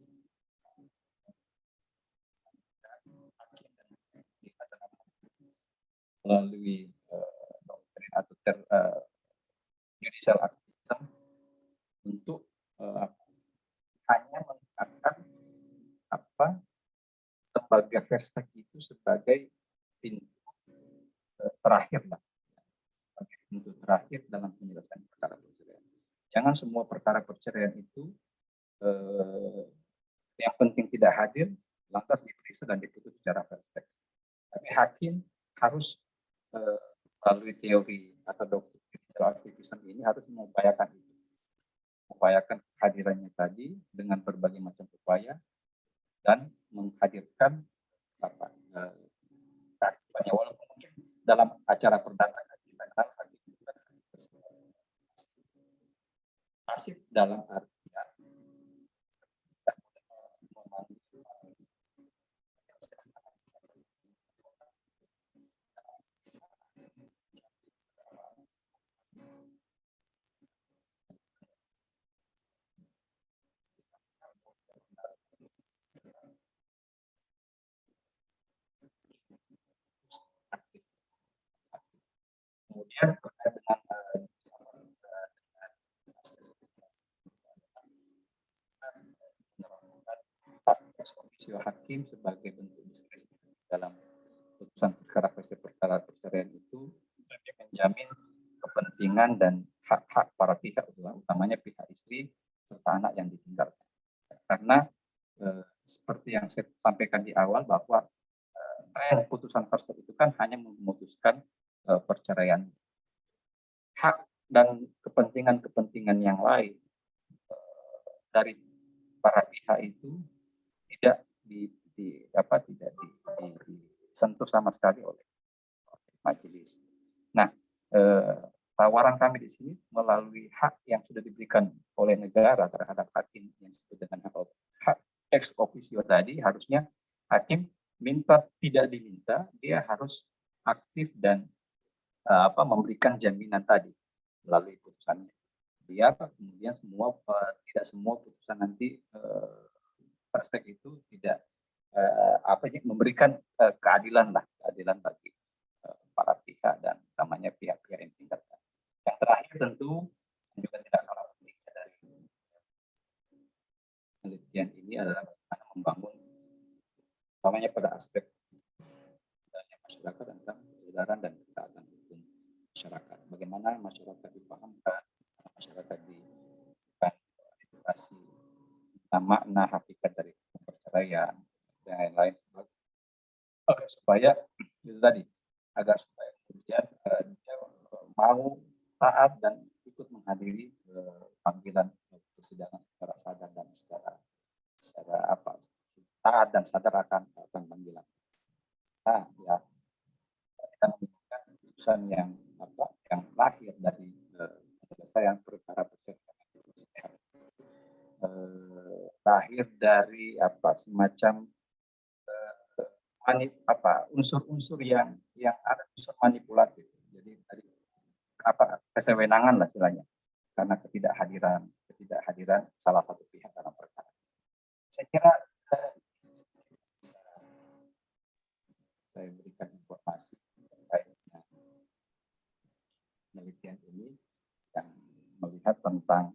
melalui doktrin atau judicial activism untuk hanya menggunakan lembaga Verstek itu sebagai pintu terakhir lah, sebagai pintu terakhir dalam penyelesaian perkara perceraian. Jangan semua perkara perceraian itu yang penting tidak hadir lantas diperiksa dan diputus secara Verstek. Tapi hakim harus melalui teori atau doktrin judicial activism ini harus mengupayakan itu, mengupayakan kehadirannya tadi dengan berbagai macam upaya dan menghadirkan keaktifannya, walaupun mungkin dalam acara perdata kita kenal hakim bukan pasif dalam artian kemudian terkait dengan ofisio hakim sebagai bentuk diskresi dalam putusan perkara perceraian itu lebih menjamin kepentingan dan hak-hak para pihak, utamanya pihak istri serta anak yang ditinggalkan. Karena seperti yang saya sampaikan di awal bahwa tren putusan Verstek itu kan hanya memutuskan perceraian. Hak dan kepentingan-kepentingan yang lain dari para pihak itu tidak disentuh sama sekali oleh majelis. Nah, tawaran kami di sini melalui hak yang sudah diberikan oleh negara terhadap hakim yang disebut dengan hak ex officio tadi, harusnya hakim tidak diminta, dia harus aktif dan memberikan jaminan tadi melalui putusannya. Biar kemudian tidak semua putusan nanti Verstek itu tidak memberikan keadilan bagi para pihak dan namanya pihak-pihak yang ditinggalkan. Yang terakhir tentu juga tidak kalah pentingnya dari penelitian ini adalah bagaimana membangun utamanya pada aspek masyarakat tentang kesadaran dan ketaatan hukum masyarakat. Bagaimana masyarakat dipahamkan, masyarakat diberikan edukasi tentang makna hakikat dari perceraian dan lain-lain, supaya itu tadi, agar supaya kemudian dia mau taat dan ikut menghadiri panggilan persidangan secara sadar dan secara taat dan sadar akan panggilan. Nah, ya kita membutuhkan putusan yang lahir dari penyelesaian perkara perceraian, lahir dari semacam unsur-unsur yang ada unsur manipulatif. Jadi dari kesewenangan lah istilahnya, karena ketidakhadiran salah satu pihak dalam perkara. Saya kira saya berikan informasi terkait dengan penelitian ini yang melihat tentang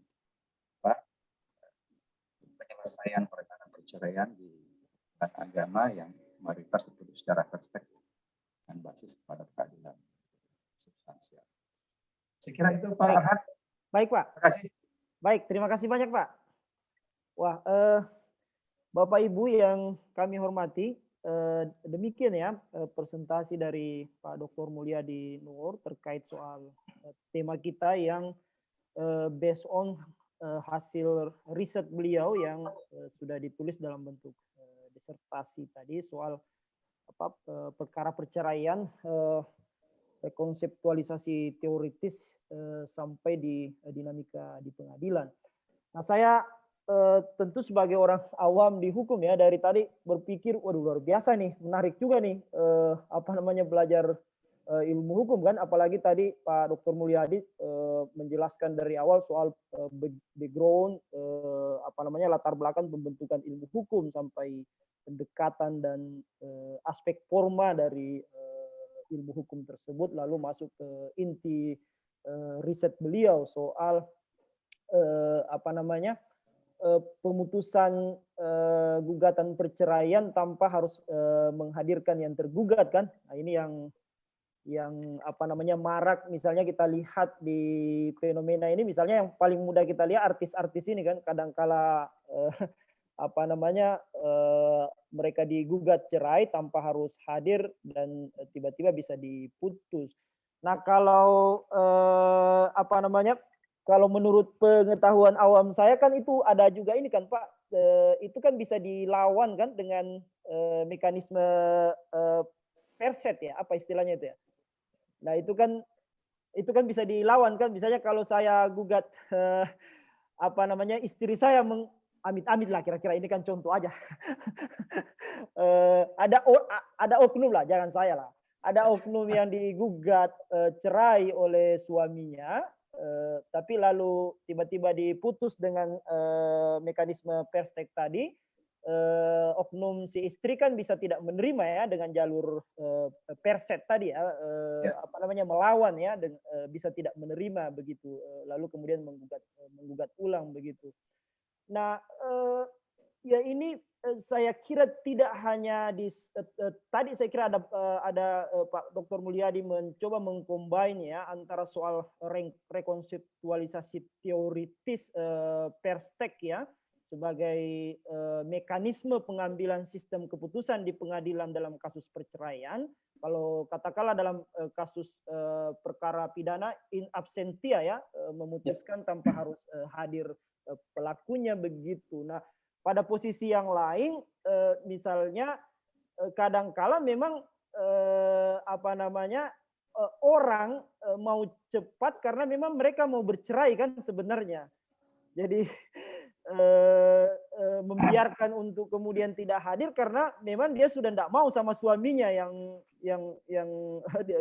penyelesaian perkara perceraian di agama yang mayoritas diputus secara Verstek dan basis kepada keadilan substansial. Saya kira itu Pak Arhan. Baik Pak. Terima kasih. Baik, terima kasih banyak Pak. Wah, Bapak Ibu yang kami hormati, demikian ya presentasi dari Pak Dr. Mulyadi Nur terkait soal tema kita yang based on hasil riset beliau yang sudah ditulis dalam bentuk disertasi tadi soal perkara perceraian, konseptualisasi teoritis sampai di dinamika di pengadilan. Nah, saya tentu sebagai orang awam di hukum ya, dari tadi berpikir waduh luar biasa nih, menarik juga nih belajar ilmu hukum kan, apalagi tadi Pak Dr. Mulyadi menjelaskan dari awal soal background latar belakang pembentukan ilmu hukum sampai pendekatan dan aspek forma dari ilmu hukum tersebut, lalu masuk ke inti riset beliau soal pemutusan gugatan perceraian tanpa harus menghadirkan yang tergugat kan. Nah, ini yang marak, misalnya kita lihat di fenomena ini, misalnya yang paling mudah kita lihat artis-artis ini kan, kadangkala mereka digugat cerai tanpa harus hadir dan tiba-tiba bisa diputus. Nah, kalau kalau menurut pengetahuan awam saya kan itu ada juga ini kan Pak, itu kan bisa dilawan kan dengan mekanisme perset ya, apa istilahnya itu ya. Nah, itu kan bisa dilawan kan, misalnya kalau saya gugat istri saya amit-amit lah, kira-kira ini kan contoh aja. Ada oknum lah, jangan saya lah. Ada oknum yang digugat cerai oleh suaminya, tapi lalu tiba-tiba diputus dengan mekanisme perstek tadi. Oknum si istri kan bisa tidak menerima ya dengan jalur perset tadi ya, melawan ya, dan bisa tidak menerima begitu, lalu kemudian menggugat ulang begitu. Nah, ya ini saya kira tidak hanya tadi saya kira ada Pak Dr. Mulyadi mencoba mengcombine ya antara soal rekonseptualisasi teoritis perstek ya sebagai mekanisme pengambilan sistem keputusan di pengadilan dalam kasus perceraian. Kalau katakanlah dalam kasus perkara pidana in absentia ya, memutuskan tanpa harus hadir pelakunya begitu. Nah, pada posisi yang lain misalnya kadangkala memang orang mau cepat karena memang mereka mau bercerai kan sebenarnya. Jadi membiarkan untuk kemudian tidak hadir karena memang dia sudah tidak mau sama suaminya yang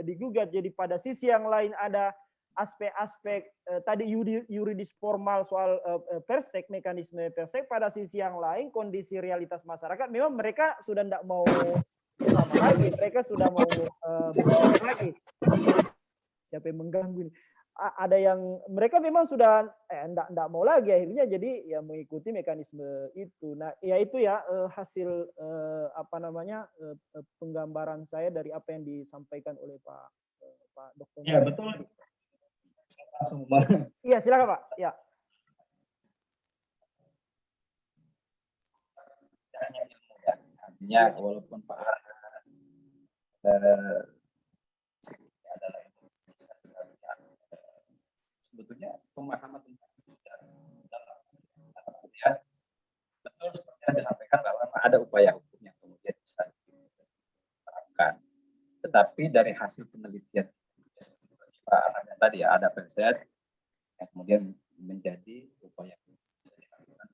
digugat. Jadi pada sisi yang lain ada aspek-aspek tadi yuridis formal soal perstek, mekanisme perstek. Pada sisi yang lain kondisi realitas masyarakat memang mereka sudah tidak mau sama lagi, mereka sudah mau bercerai lagi. Siapa yang mengganggu ini? Ada yang mereka memang sudah enggak mau lagi, akhirnya jadi ya mengikuti mekanisme itu. Nah, ya itu ya hasil penggambaran saya dari apa yang disampaikan oleh Pak Dr. Ya, betul. Semua. Iya, silakan Pak. Ya. Artinya walaupun Pak adalah sebetulnya pemahaman tentang ya, betul seperti yang disampaikan bahwa ada upaya hukum yang kemudian bisa diterapkan. Tetapi dari hasil penelitian seperti Pak Arhanda tadi ya, ada perset yang kemudian menjadi upaya hukum bisa dilakukan.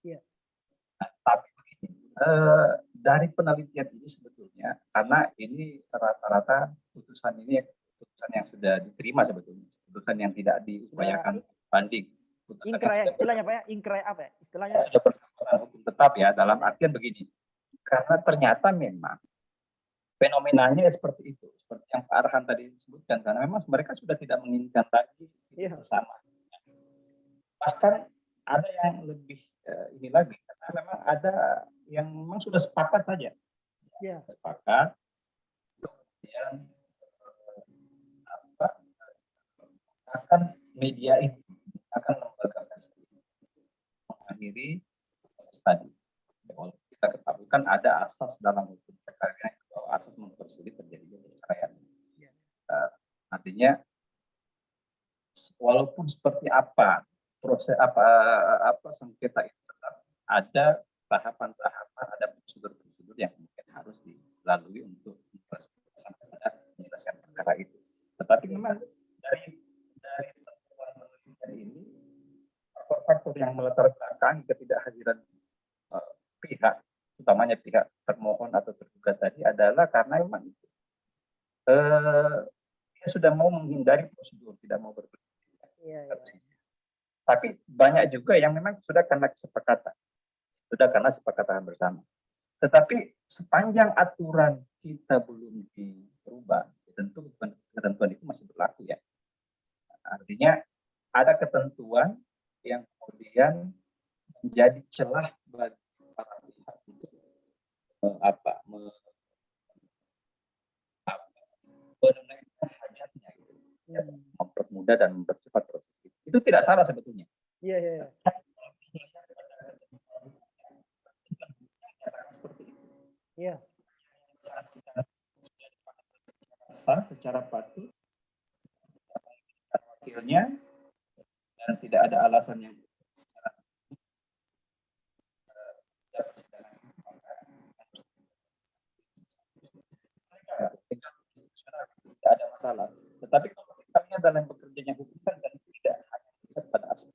Iya. Nah, tapi begini, dari penelitian ini sebetulnya, karena ini rata-rata putusan ini putusan yang sudah diterima sebetulnya, putusan yang tidak diupayakan banding. Ingkrai istilahnya Pak ya, ingkrai apa ya? Istilahnya sudah berkekuatan hukum tetap ya, dalam artian begini, karena ternyata memang fenomenanya seperti itu, seperti yang Pak Arhan tadi sebutkan, karena memang mereka sudah tidak menginginkan lagi bersama. Bahkan ada yang lebih ini lagi, karena memang ada yang memang sudah sepakat saja, sepakat, kemudian akan media itu akan lembaga mengakhiri proses tadi. Walaupun kita ketahui kan ada asas dalam hukum perkawinan bahwa asas mempersulit terjadinya perceraian. Artinya walaupun seperti apa proses apa sengketa itu tetap ada tahapan-tahapan, ada prosedur-prosedur yang mungkin harus dilalui untuk menyelesaikan perkara itu. Tetapi memang dari temuan penelitian ini faktor-faktor yang melatar belakangi ketidakhadiran pihak, utamanya pihak termohon atau tergugat tadi adalah karena memang dia sudah mau menghindari prosedur, tidak mau berpolitik. Iya, iya. Tapi banyak juga yang memang sudah karena kesepakatan bersama. Tetapi sepanjang aturan kita belum dirubah, tentu ketentuan itu masih berlaku ya. Artinya ada ketentuan yang kemudian menjadi celah bagi para pihak untuk menunaikan hajatnya, gitu. Mempermudah dan mempercepat proses itu. Itu tidak salah sebetulnya. Iya, iya, iya. Iya. Secara patut wakilnya dan tidak ada alasan yang tidak ada masalah. Tetapi kalau kita lihat dalam bekerjanya hukum kan tidak hanya pada aspek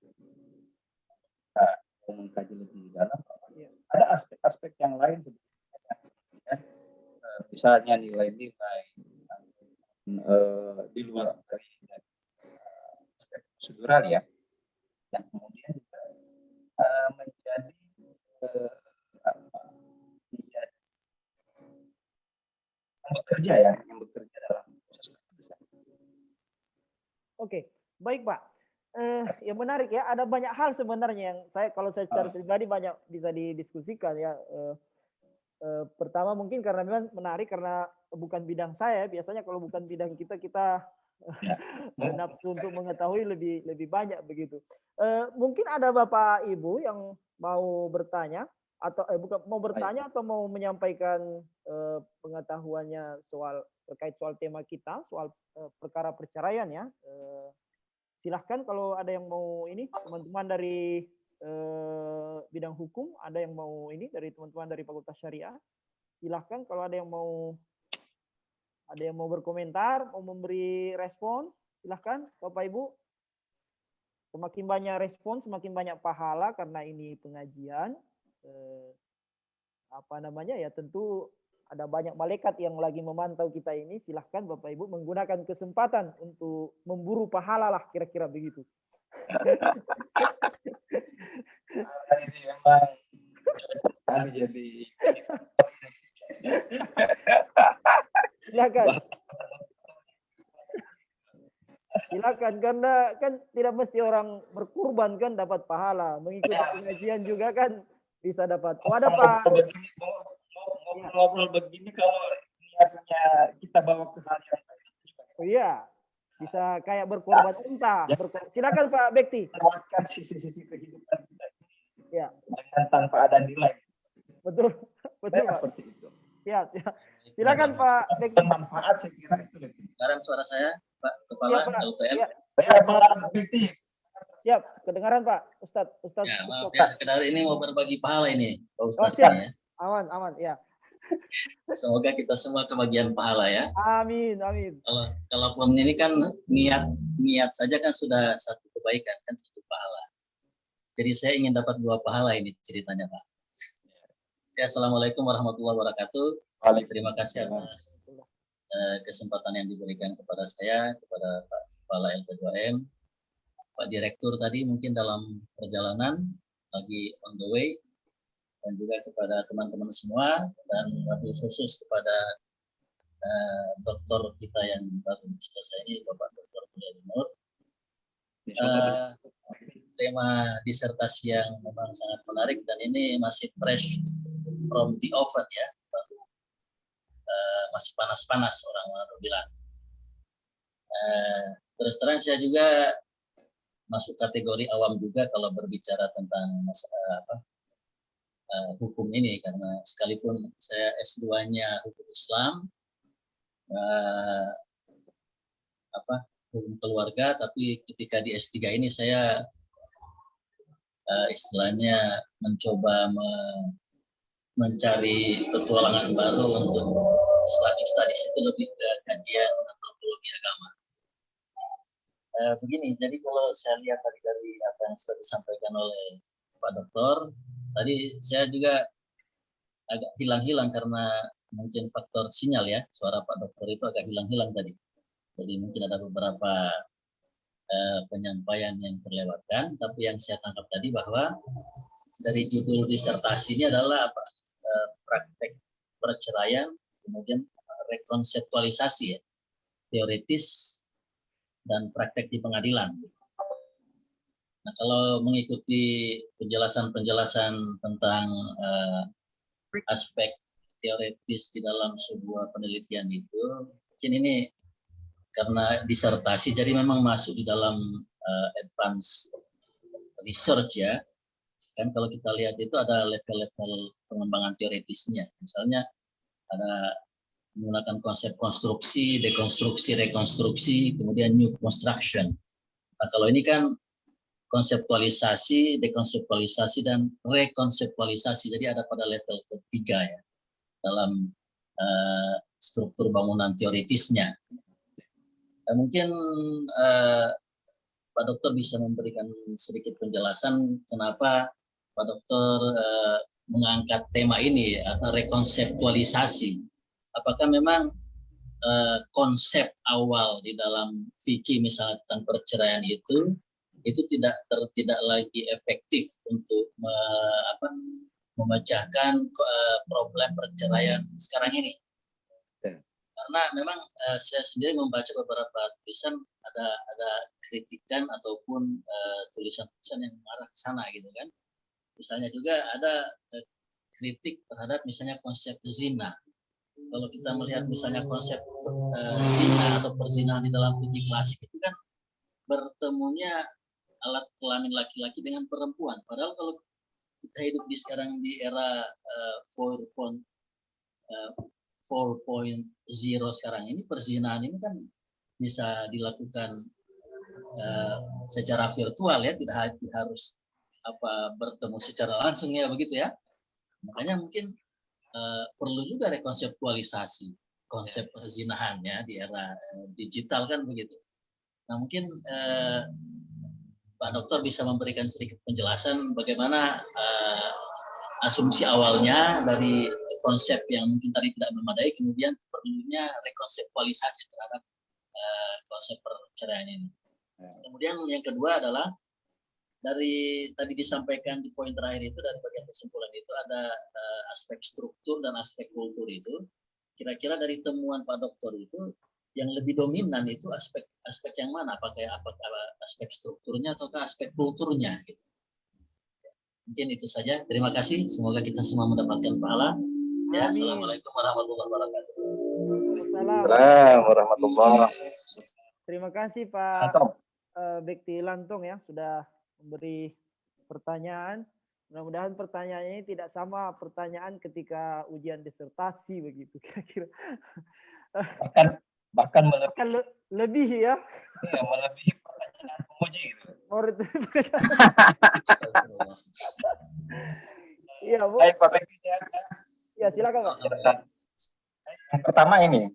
mengkaji lebih dalam, ada aspek-aspek yang lain sebetulnya, misalnya nilai-nilai di luar dari aspek prosedural ya, yang kemudian juga menjadi yang bekerja dalam proses keputusan. Oke, baik Pak. Yang menarik ya, ada banyak hal sebenarnya yang kalau saya secara pribadi banyak bisa didiskusikan ya. Pertama mungkin karena memang menarik karena bukan bidang saya. Biasanya kalau bukan bidang kita nafsu untuk mengetahui lebih banyak begitu. Mungkin ada Bapak Ibu yang mau bertanya atau bukan mau bertanya atau mau menyampaikan pengetahuannya terkait soal tema kita, soal perkara perceraian ya. Silahkan kalau ada yang mau ini, teman-teman dari bidang hukum, ada yang mau ini dari teman-teman dari Fakultas Syariah. Silahkan kalau ada yang mau berkomentar, mau memberi respon, silahkan Bapak Ibu. Semakin banyak respon, semakin banyak pahala karena ini pengajian. Ya tentu ada banyak malaikat yang lagi memantau kita ini. Silahkan Bapak Ibu menggunakan kesempatan untuk memburu pahala lah kira-kira begitu. Ini memang sekali jadi. Silakan karena kan tidak mesti orang berkurban kan dapat pahala, mengikuti pengajian juga kan bisa dapat. Oh ada Pak. Ngobrol begini kalau niatnya kita bawa ke hal yang baik. Oh iya, bisa kayak berkorban unta. Silakan Pak Bekti. Lewatkan sisi-sisi kehidupan kita ya. Dengan tanpa ada nilai. Betul Pak. Seperti itu. Siap. Silakan Pak Bekti. Bermanfaat saya kira itu. Sekarang suara saya, Pak Kepala LPM. Ya, Pak Bekti. Siap, kedengaran Pak Ustadz. Ya, maaf ya, sekedar ini mau berbagi pahala ini, Pak Ustadz. Siap. Ya. Aman, ya. Semoga kita semua kebagian pahala ya. Amin. Kalaupun ini kan niat saja kan sudah satu kebaikan, kan satu pahala. Jadi saya ingin dapat 2 pahala ini ceritanya Pak. Ya, Assalamualaikum warahmatullahi wabarakatuh. Terima kasih atas kesempatan yang diberikan kepada saya, kepada Pak Kepala LP2M, Pak Direktur tadi mungkin dalam perjalanan lagi on the way, dan juga kepada teman-teman semua, dan wabil khusus kepada doktor kita yang baru selesai ini, Bapak Dr. Mulyadi Nur. Tema disertasi yang memang sangat menarik dan ini masih fresh from the oven ya, masih panas-panas orang bilang. Terus terang saya juga masuk kategori awam juga kalau berbicara tentang masalah hukum ini, karena sekalipun saya S2-nya hukum Islam, hukum keluarga, tapi ketika di S3 ini saya istilahnya mencoba mencari petualangan baru untuk Islamic Studies, itu lebih ke kajian antropologi agama. Begini, jadi kalau saya lihat dari apa yang sudah disampaikan oleh Pak Dokter, tadi saya juga agak hilang-hilang karena mungkin faktor sinyal ya, suara Pak Dokter itu agak hilang-hilang tadi. Jadi mungkin ada beberapa penyampaian yang terlewatkan, tapi yang saya tangkap tadi bahwa dari judul disertasi ini adalah apa? Praktek perceraian, kemudian rekonseptualisasi ya, teoritis dan praktek di pengadilan. Nah, kalau mengikuti penjelasan-penjelasan tentang aspek teoritis di dalam sebuah penelitian itu, mungkin ini karena disertasi, jadi memang masuk di dalam advance research ya. Kan kalau kita lihat itu ada level-level pengembangan teoritisnya. Misalnya ada menggunakan konsep konstruksi, dekonstruksi, rekonstruksi, kemudian new construction. Nah, kalau ini kan konseptualisasi, dekonseptualisasi, dan rekonseptualisasi. Jadi ada pada level ketiga ya dalam struktur bangunan teoritisnya. Dan mungkin Pak Dokter bisa memberikan sedikit penjelasan kenapa Pak Dokter mengangkat tema ini atau rekonseptualisasi. Apakah memang konsep awal di dalam fikih misalnya tentang perceraian itu tidak lagi efektif untuk memecahkan problem perceraian sekarang ini. Karena memang saya sendiri membaca beberapa tulisan ada kritikan ataupun tulisan-tulisan yang mengarah ke sana gitu kan. Misalnya juga ada kritik terhadap misalnya konsep zina. Kalau kita melihat misalnya konsep zina atau perzinahan di dalam fikih klasik itu kan bertemunya alat kelamin laki-laki dengan perempuan. Padahal kalau kita hidup sekarang di era 4.0 sekarang ini, perzinahan ini kan bisa dilakukan secara virtual ya, tidak harus bertemu secara langsung ya begitu ya. Makanya mungkin perlu juga rekonseptualisasi konsep perzinahan ya di era digital kan begitu. Nah mungkin Pak Dokter bisa memberikan sedikit penjelasan bagaimana asumsi awalnya dari konsep yang mungkin tadi tidak memadai, kemudian perlunya rekonseptualisasi terhadap konsep perceraian ini. Kemudian yang kedua adalah dari tadi disampaikan di poin terakhir itu, dari bagian kesimpulan itu ada aspek struktur dan aspek kultur itu. Kira-kira dari temuan Pak Dokter itu yang lebih dominan itu aspek yang mana? Apakah aspek strukturnya ataukah aspek kulturnya? Gitu. Mungkin itu saja. Terima kasih. Semoga kita semua mendapatkan pahala. Ya, assalamualaikum warahmatullahi wabarakatuh. Waalaikumsalam warahmatullahi wabarakatuh. Terima kasih Pak Bekti Lantong ya sudah memberi pertanyaan. Mudah-mudahan pertanyaannya ini tidak sama pertanyaan ketika ujian disertasi begitu kira-kira. Bahkan lebih ya. Iya, melebihi pertanyaan penguji gitu. Iya, Bu. Baik, Pak Bekti. Ya, silakan, Pak. Yang pertama ini,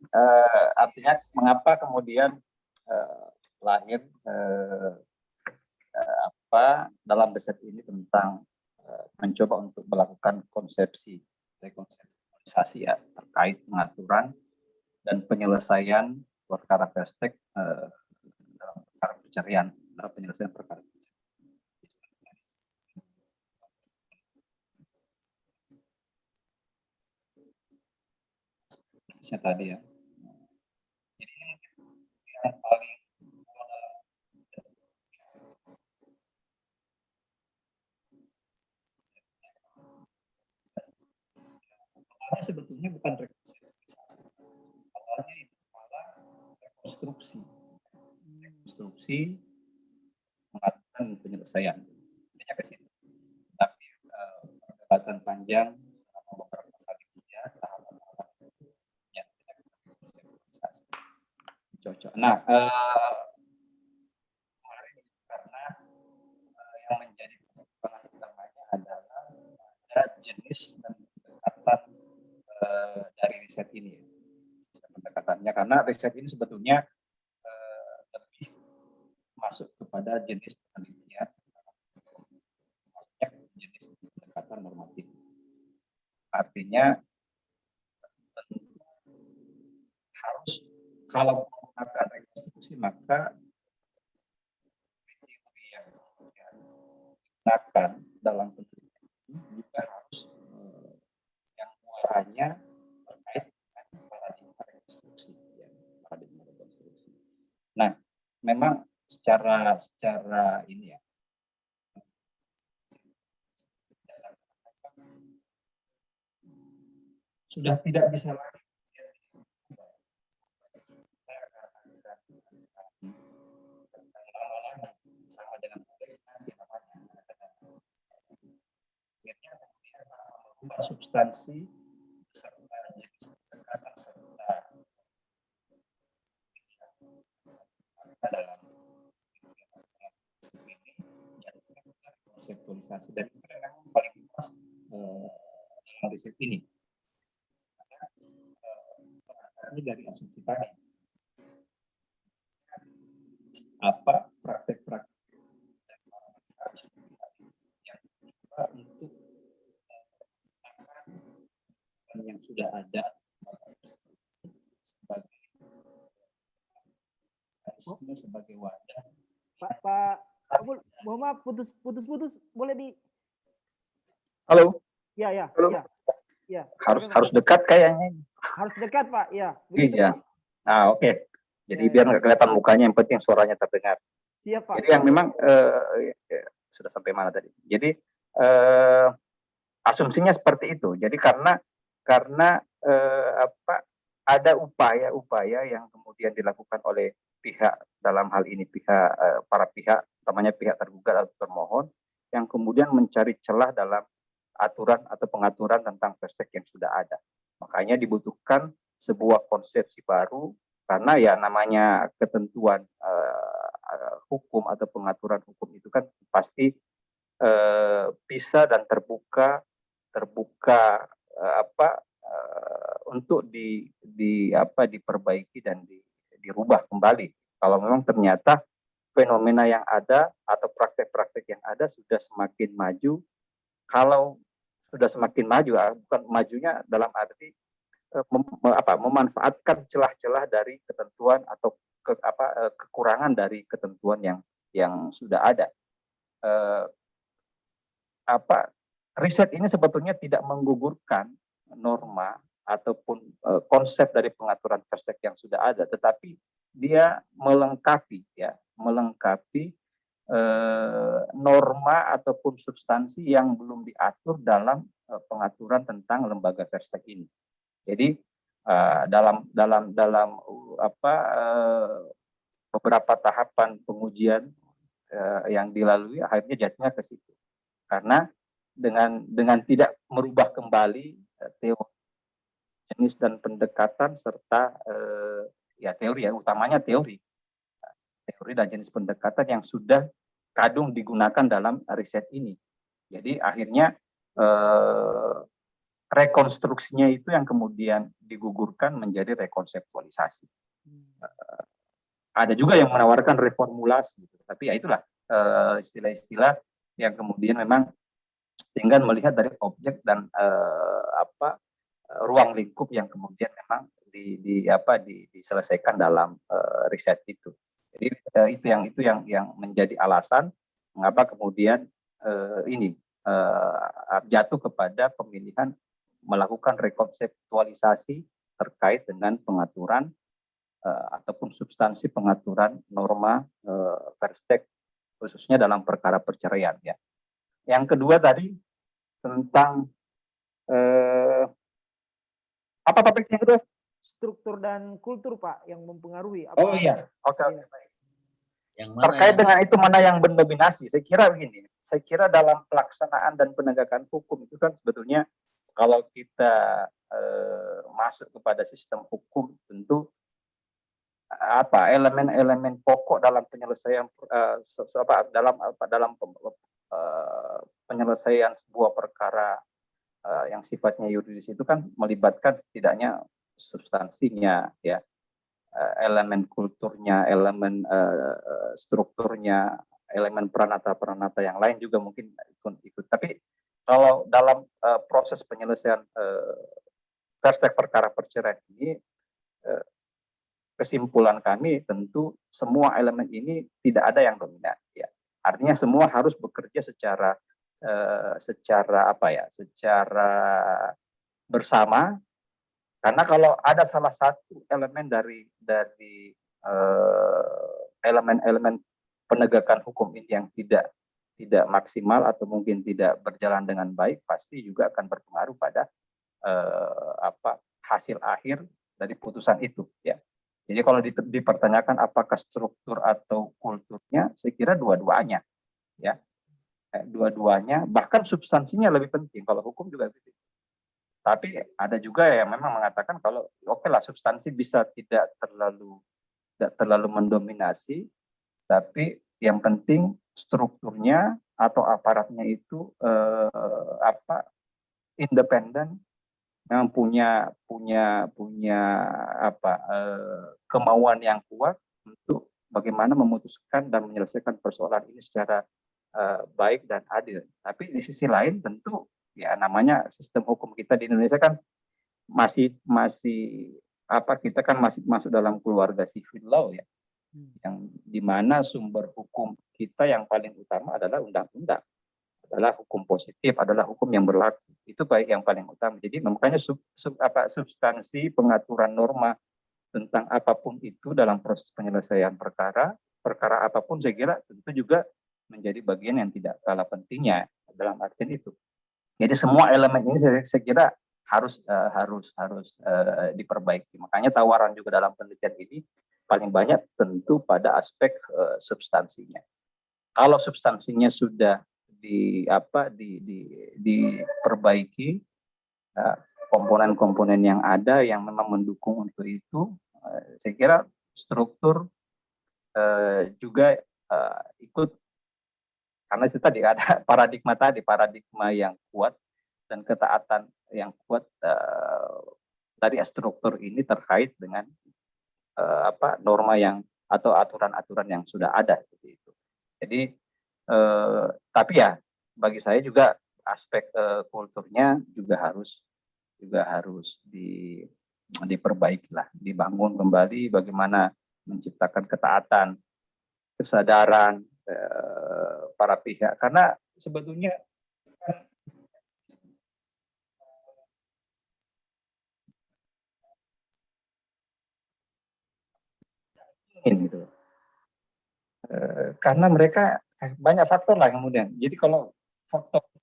artinya mengapa kemudian lahir dalam riset ini tentang mencoba untuk melakukan rekonseptualisasi ya, terkait pengaturan dan penyelesaian perkara prestek dalam perkara perceraian, dalam penyelesaian perkara perceraian. Tadi ya. Jadi yang paling sebetulnya bukan rekonseptualisasi. Awalnya itu malah rekonstruksi, pengaturan penyelesaian. Intinya ke situ. Tapi perdebatan panjang selama beberapa kali kuliah tahapan-tahapannya rekonstruktualisasi. Cocok. Nah, kemarin karena yang menjadi pertimbangan utamanya adalah ada jenis dan pendekatan dari riset ini, pendekatannya karena riset ini sebetulnya lebih masuk kepada jenis penelitian, maksudnya jenis pendekatan normatif. Artinya harus kalau menggunakan rekonstruksi maka teori yang digunakan dalam penelitian ini juga harus yang muaranya terkait dengan paradigma rekonstruksi, ya, paradigma rekonstruksi. Nah, memang secara ini ya, sudah tidak bisa lagi sama dengan merubah substansi serta jenis pendekatan serta dalam ini konseptualisasi dan itu memang paling pas dalam riset ini. Ini dari asumsi tadi. Apa praktek-praktek yang coba untuk yang sudah ada sebagai wadah. Pak, mohon maaf putus, boleh di? Halo. Ya. Halo. Ya. Harus dekat kayaknya. Harus dekat, Pak. Ya. Begitu, iya. Pak. Oke. Jadi biar nggak kelihatan mukanya, yang penting suaranya terdengar. Siap, Pak. Jadi yang memang sudah sampai mana tadi? Jadi asumsinya seperti itu. Jadi karena ada upaya yang kemudian dilakukan oleh pihak dalam hal ini para pihak, utamanya pihak tergugat atau termohon, yang kemudian mencari celah dalam aturan atau pengaturan tentang Perstek yang sudah ada. Makanya dibutuhkan sebuah konsepsi baru karena ya namanya ketentuan hukum atau pengaturan hukum itu kan pasti bisa dan terbuka untuk diperbaiki dan dirubah kembali. Kalau memang ternyata fenomena yang ada atau praktek-praktek yang ada sudah semakin maju. Kalau sudah semakin maju, bukan majunya dalam arti memanfaatkan celah-celah dari ketentuan atau kekurangan dari ketentuan yang sudah ada. Riset ini sebetulnya tidak menggugurkan norma ataupun konsep dari pengaturan Perstek yang sudah ada, tetapi dia melengkapi norma ataupun substansi yang belum diatur dalam pengaturan tentang lembaga Perstek ini. Jadi dalam beberapa tahapan pengujian yang dilalui akhirnya jatuhnya ke situ. Karena dengan tidak merubah kembali teori jenis dan pendekatan serta teori utamanya teori dan jenis pendekatan yang sudah kadung digunakan dalam riset ini. Jadi akhirnya rekonstruksinya itu yang kemudian digugurkan menjadi rekonseptualisasi. Ada juga yang menawarkan reformulasi, tapi ya itulah istilah-istilah yang kemudian memang tinggal melihat dari objek dan ruang lingkup yang kemudian memang diselesaikan dalam riset itu. Jadi itu yang menjadi alasan mengapa kemudian jatuh kepada pemilihan melakukan rekonseptualisasi terkait dengan pengaturan ataupun substansi pengaturan norma Perstek khususnya dalam perkara perceraian ya. Yang kedua tadi tentang apa topiknya yang kedua? Struktur dan kultur, Pak, yang mempengaruhi. Oh iya, oke. Yang mana terkait dengan itu mana yang mendominasi? Saya kira begini. Saya kira dalam pelaksanaan dan penegakan hukum itu kan sebetulnya kalau kita masuk kepada sistem hukum tentu elemen-elemen pokok dalam penyelesaian dalam penyelesaian sebuah perkara yang sifatnya yuridis itu kan melibatkan setidaknya substansinya ya, elemen kulturnya, elemen strukturnya, elemen peranata yang lain juga mungkin ikut. Tapi kalau dalam proses proses penyelesaian fast track perkara perceraian ini, kesimpulan kami tentu semua elemen ini tidak ada yang dominan. Ya. Artinya semua harus bekerja secara secara bersama. Karena kalau ada salah satu elemen dari elemen-elemen penegakan hukum ini yang tidak maksimal atau mungkin tidak berjalan dengan baik, pasti juga akan berpengaruh pada hasil akhir dari putusan itu. Ya. Jadi kalau dipertanyakan apakah struktur atau kulturnya, saya kira dua-duanya, ya, dua-duanya, bahkan substansinya lebih penting. Kalau hukum juga begitu. Tapi ada juga yang memang mengatakan kalau oke lah substansi bisa tidak terlalu mendominasi, tapi yang penting strukturnya atau aparatnya itu independen, memang punya kemauan yang kuat untuk bagaimana memutuskan dan menyelesaikan persoalan ini secara baik dan adil. Tapi di sisi lain tentu ya namanya sistem hukum kita di Indonesia kan masih kita kan masih masuk dalam keluarga civil law ya, yang dimana sumber hukum kita yang paling utama adalah undang-undang, adalah hukum positif, adalah hukum yang berlaku, itu baik yang paling utama. Jadi makanya substansi pengaturan norma tentang apapun itu dalam proses penyelesaian perkara apapun saya kira tentu juga menjadi bagian yang tidak kalah pentingnya dalam artian itu. Jadi semua elemen ini saya kira harus diperbaiki. Makanya tawaran juga dalam penelitian ini paling banyak tentu pada aspek substansinya. Kalau substansinya sudah diperbaiki, komponen-komponen yang ada yang memang mendukung untuk itu, saya kira struktur juga ikut. Karena itu tadi ada paradigma yang kuat dan ketaatan yang kuat dari struktur ini terkait dengan norma yang atau aturan-aturan yang sudah ada seperti itu. Jadi tapi ya bagi saya juga aspek kulturnya juga harus diperbaiki lah, dibangun kembali bagaimana menciptakan ketaatan, kesadaran para pihak, karena sebetulnya gitu. Karena mereka banyak faktor lah kemudian. Jadi kalau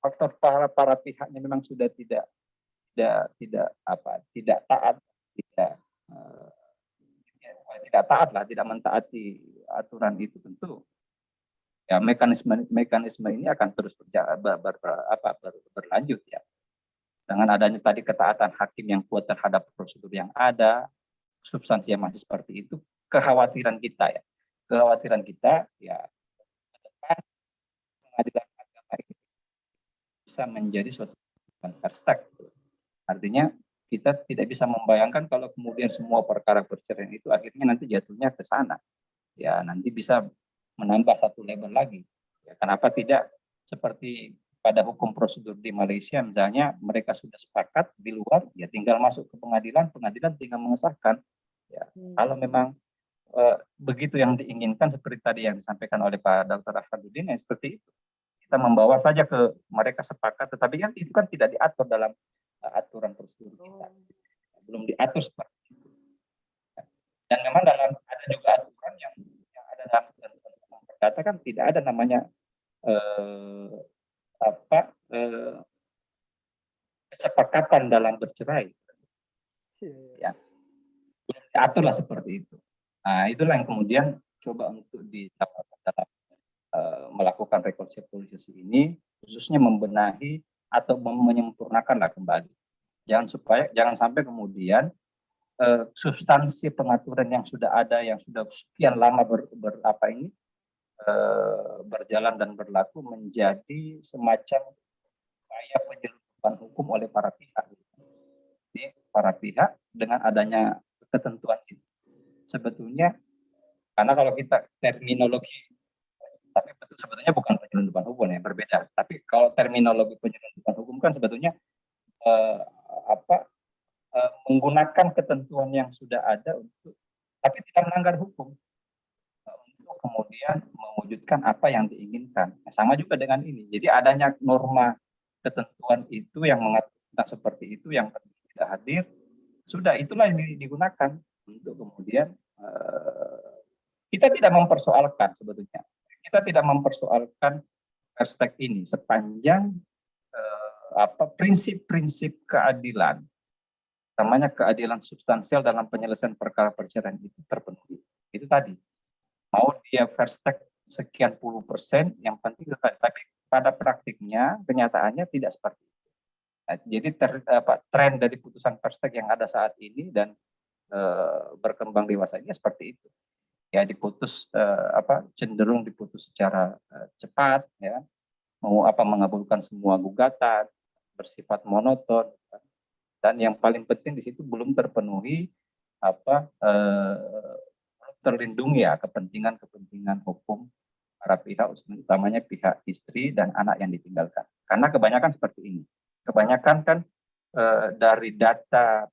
faktor para pihaknya memang sudah tidak taat, tidak mentaati aturan itu, tentu ya mekanisme ini akan terus berlanjut ya. Dengan adanya tadi ketaatan hakim yang kuat terhadap prosedur yang ada, substansi yang masih seperti itu, kekhawatiran kita ya ke depan pengadilan agama ini bisa menjadi suatu perspektif. Artinya kita tidak bisa membayangkan kalau kemudian semua perkara perceraian itu akhirnya nanti jatuhnya ke sana. Ya nanti bisa menambah satu level lagi. Ya, kenapa tidak seperti pada hukum prosedur di Malaysia misalnya, mereka sudah sepakat di luar, ya tinggal masuk ke pengadilan tinggal mengesahkan. Ya, kalau memang begitu yang diinginkan seperti tadi yang disampaikan oleh Pak Dr. Ahsanuddin, ya seperti itu. Kita membawa saja ke mereka sepakat, tetapi kan itu kan tidak diatur dalam aturan prosedur kita. Belum diatur seperti itu. Dan memang ada juga aturan yang ada dalam perdata kan tidak ada namanya kesepakatan dalam bercerai. Ya. Belum diaturlah seperti itu. Nah, itulah yang kemudian coba untuk didapatkan dalam melakukan rekonsiliasi ini, khususnya membenahi atau menyempurnakanlah kembali. Jangan sampai kemudian substansi pengaturan yang sudah ada, yang sudah sekian lama berjalan dan berlaku menjadi semacam upaya penyeludupan hukum oleh para pihak. Jadi para pihak dengan adanya ketentuan ini sebetulnya, karena kalau kita terminologi, tapi betul sebetulnya bukan penyelundupan hukum yang berbeda. Tapi kalau terminologi penyelundupan hukum kan sebetulnya eh, apa menggunakan ketentuan yang sudah ada untuk tapi tidak melanggar hukum untuk kemudian mewujudkan apa yang diinginkan. Nah, sama juga dengan ini. Jadi adanya norma ketentuan itu yang mengatur seperti itu yang tidak hadir, sudah itulah yang digunakan untuk kemudian kita tidak mempersoalkan sebetulnya. Kita tidak mempersoalkan hashtag ini sepanjang prinsip-prinsip keadilan, namanya keadilan substansial dalam penyelesaian perkara perceraian itu terpenuhi. Itu tadi, mau dia hashtag sekian puluh persen, yang penting tapi pada praktiknya, kenyataannya tidak seperti itu. Nah, jadi tren dari putusan hashtag yang ada saat ini dan berkembang dewasanya seperti itu. Ya diputus cenderung diputus secara cepat, ya mau mengabulkan semua gugatan, bersifat monoton, dan yang paling penting di situ belum terpenuhi terlindungi ya kepentingan hukum para pihak, utamanya pihak istri dan anak yang ditinggalkan. Karena kebanyakan seperti ini, kebanyakan kan dari data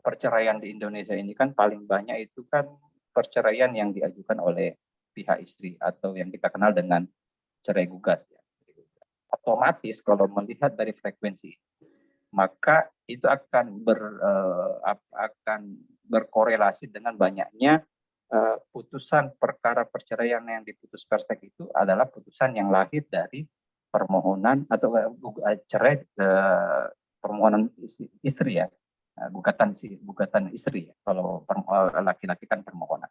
perceraian di Indonesia ini kan paling banyak itu kan perceraian yang diajukan oleh pihak istri atau yang kita kenal dengan cerai gugat. Otomatis kalau melihat dari frekuensi itu, maka itu akan berkorelasi dengan banyaknya putusan perkara perceraian yang diputus Perstek itu adalah putusan yang lahir dari permohonan atau cerai permohonan istri ya, gugatan istri ya. Kalau laki-laki kan permohonan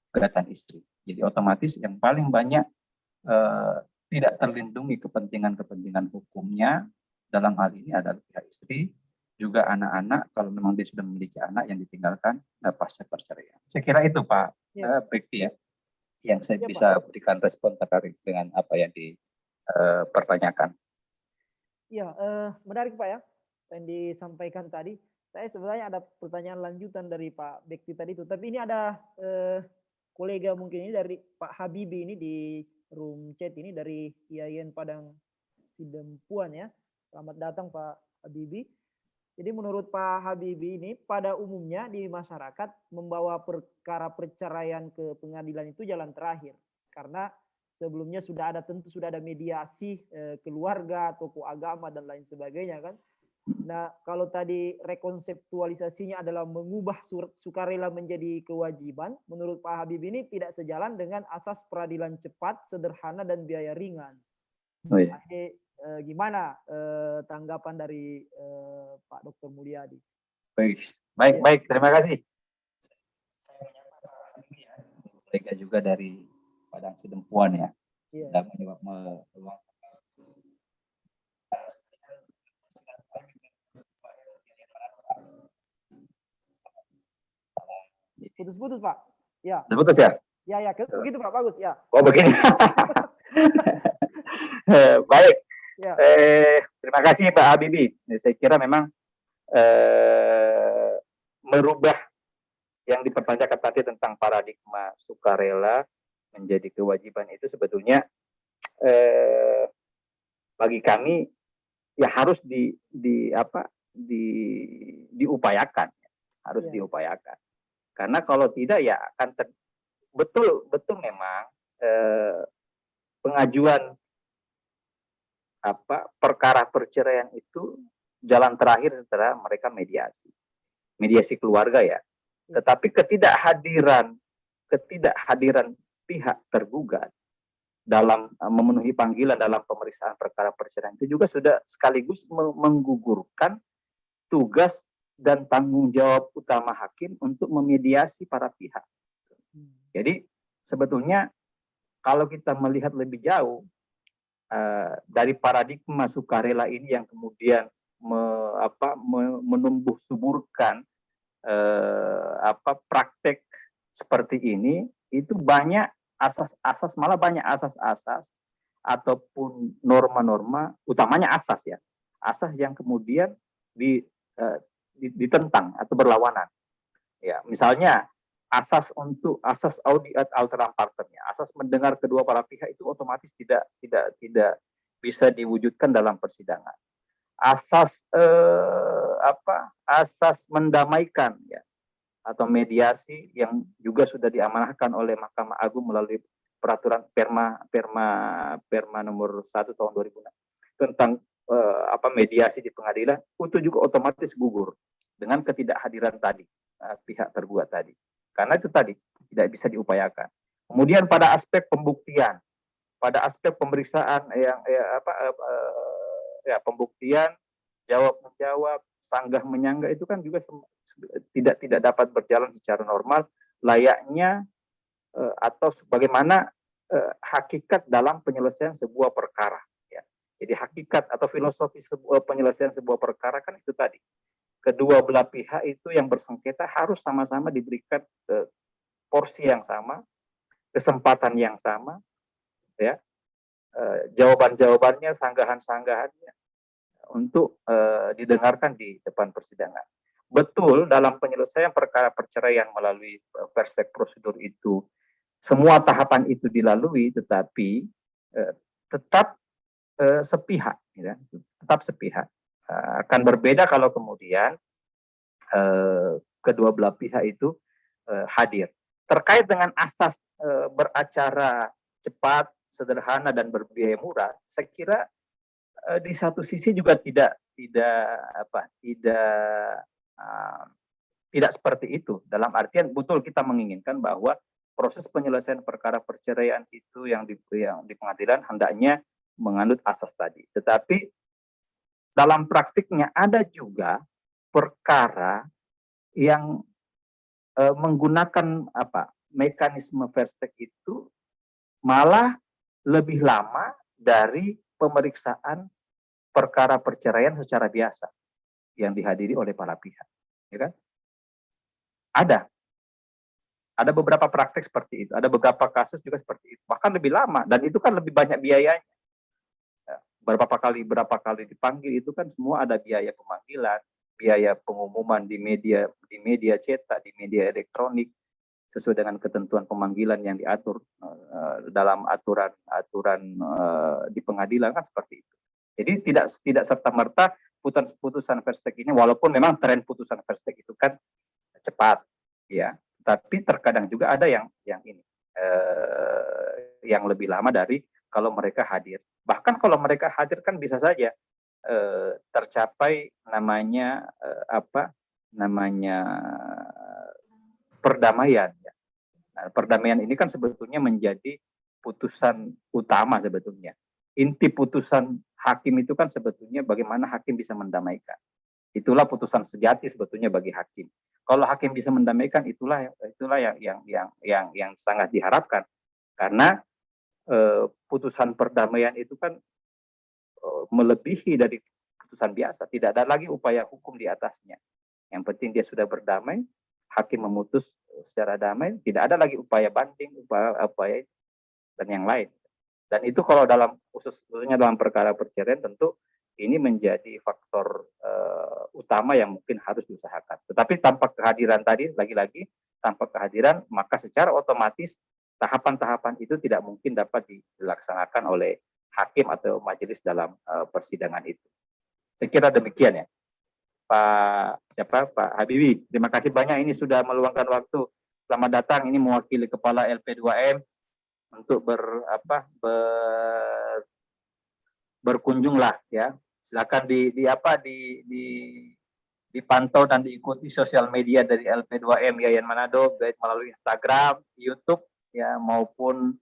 gugatan istri. Jadi otomatis yang paling banyak tidak terlindungi kepentingan hukumnya dalam hal ini adalah pihak istri, juga anak-anak kalau memang dia sudah memiliki anak yang ditinggalkan pasca perceraian. Saya kira itu Pak Bekti ya, yang saya bisa berikan respon terkait dengan apa yang dipertanyakan. Ya, menarik Pak ya, yang disampaikan tadi. Saya sebenarnya ada pertanyaan lanjutan dari Pak Bekti tadi itu, tapi ini ada kolega mungkin ini dari Pak Habibi ini di room chat ini dari IAIN Padang Sidempuan ya. Selamat datang Pak Habibi. Jadi menurut Pak Habibi ini pada umumnya di masyarakat membawa perkara perceraian ke pengadilan itu jalan terakhir. Karena sebelumnya sudah ada mediasi keluarga, tokoh agama dan lain sebagainya kan. Nah, kalau tadi rekonseptualisasinya adalah mengubah sukarela menjadi kewajiban, menurut Pak Habib ini tidak sejalan dengan asas peradilan cepat, sederhana, dan biaya ringan. Oh, iya. Jadi, gimana tanggapan dari Pak Dr. Mulyadi? Baik, terima kasih. Saya menyapa Pak Habib ya, kolega juga dari Padang Sidempuan ya. Sudah meluangkan putus-putus Pak. Ya. Putus ya? Ya, begitu Pak, bagus ya. Oh begini. Baik. Ya. Terima kasih Pak Habibie. Saya kira memang merubah yang dipertanyakan tadi tentang paradigma sukarela menjadi kewajiban itu sebetulnya bagi kami ya harus diupayakan, harus diupayakan. Karena kalau tidak ya akan betul memang pengajuan perkara perceraian itu jalan terakhir setelah mereka mediasi keluarga ya. Tetapi ketidakhadiran pihak tergugat dalam memenuhi panggilan dalam pemeriksaan perkara perceraian itu juga sudah sekaligus menggugurkan tugas dan tanggung jawab utama hakim untuk memediasi para pihak. Jadi sebetulnya kalau kita melihat lebih jauh dari paradigma sukarela ini yang kemudian menumbuh suburkan praktek seperti ini, itu banyak asas-asas, malah banyak asas-asas ataupun norma-norma, utamanya asas ya, asas yang kemudian ditentang atau berlawanan. Ya, misalnya asas audi ad alteram partemnya, asas mendengar kedua para pihak itu otomatis tidak bisa diwujudkan dalam persidangan. asas asas mendamaikan ya, atau mediasi yang juga sudah diamanahkan oleh Mahkamah Agung melalui peraturan Perma nomor 1 tahun 2006 tentang mediasi di pengadilan, itu juga otomatis gugur dengan ketidakhadiran tadi pihak tergugat tadi, karena itu tadi tidak bisa diupayakan. Kemudian pada aspek pembuktian, pada aspek pemeriksaan pembuktian, jawab menjawab, sanggah menyanggah itu kan juga tidak dapat berjalan secara normal layaknya atau sebagaimana hakikat dalam penyelesaian sebuah perkara ya. Jadi hakikat atau filosofi penyelesaian sebuah perkara kan itu tadi, kedua belah pihak itu yang bersengketa harus sama-sama diberikan porsi yang sama, kesempatan yang sama ya, jawaban-jawabannya, sanggahan-sanggahannya untuk didengarkan di depan persidangan. Betul, dalam penyelesaian perkara perceraian melalui perspek prosedur itu semua tahapan itu dilalui, tetapi tetap sepihak, ya, tetap sepihak. Akan berbeda kalau kemudian kedua belah pihak itu hadir. Terkait dengan asas beracara cepat, sederhana dan berbiaya murah, saya kira di satu sisi juga tidak seperti itu. Dalam artian betul kita menginginkan bahwa proses penyelesaian perkara perceraian itu yang di pengadilan hendaknya menganut asas tadi. Tetapi dalam praktiknya ada juga perkara yang menggunakan mekanisme first take itu malah lebih lama dari pemeriksaan perkara perceraian secara biasa yang dihadiri oleh para pihak, ya kan? Ada beberapa praktek seperti itu, ada beberapa kasus juga seperti itu, bahkan lebih lama, dan itu kan lebih banyak biayanya. Berapa kali dipanggil itu kan semua ada biaya pemanggilan, biaya pengumuman di media cetak, di media elektronik, sesuai dengan ketentuan pemanggilan yang diatur dalam aturan di pengadilan kan seperti itu. Jadi tidak serta-merta putusan first take ini, walaupun memang tren putusan first take itu kan cepat, ya, tapi terkadang juga ada yang ini yang lebih lama dari kalau mereka hadir. Bahkan kalau mereka hadir kan bisa saja tercapai namanya perdamaian. Ya. Nah, perdamaian ini kan sebetulnya menjadi putusan utama sebetulnya. Inti putusan hakim itu kan sebetulnya bagaimana hakim bisa mendamaikan. Itulah putusan sejati sebetulnya bagi hakim. Kalau hakim bisa mendamaikan, itulah yang sangat diharapkan. Karena putusan perdamaian itu kan melebihi dari putusan biasa. Tidak ada lagi upaya hukum di atasnya. Yang penting dia sudah berdamai, hakim memutus secara damai, tidak ada lagi upaya banding, upaya dan yang lain. Dan itu kalau khususnya dalam perkara perceraian tentu ini menjadi faktor utama yang mungkin harus diusahakan. Tetapi tanpa kehadiran tadi, lagi-lagi tanpa kehadiran, maka secara otomatis tahapan-tahapan itu tidak mungkin dapat dilaksanakan oleh hakim atau majelis dalam persidangan itu. Saya kira demikian ya. Pak Habibie, terima kasih banyak ini sudah meluangkan waktu. Selamat datang, ini mewakili Kepala LP2M untuk berkunjunglah ya. Silakan dipantau dan diikuti sosial media dari LP2M Yayan Manado, baik melalui Instagram, YouTube ya maupun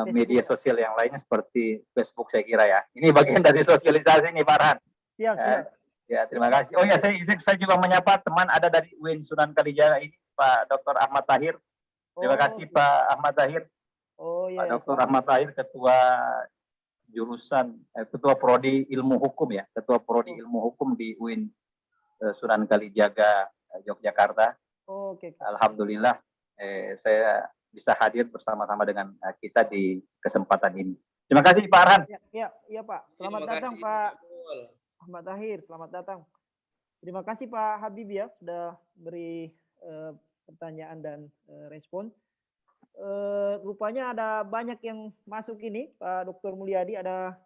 media sosial yang lainnya seperti Facebook saya kira ya. Ini bagian dari sosialisasi nih Pak Ran. Siap. Ya, terima kasih. Oh ya, saya juga menyapa teman ada dari UIN Sunan Kalijaga ini, Pak Dr. Ahmad Tahir. Terima kasih Pak Ahmad Tahir. Pak Dr. Ahmad Tahir, Ketua Prodi Ilmu Hukum ya, Ketua Prodi Ilmu Hukum di UIN Sunan Kalijaga, Yogyakarta. Oke. Alhamdulillah, saya bisa hadir bersama-sama dengan kita di kesempatan ini. Terima kasih Pak Arhan. Iya Pak. Selamat datang Pak Ahmad Tahir, selamat datang. Terima kasih Pak Habibie ya sudah beri pertanyaan dan respon. Rupanya ada banyak yang masuk ini Pak Dr. Mulyadi, ada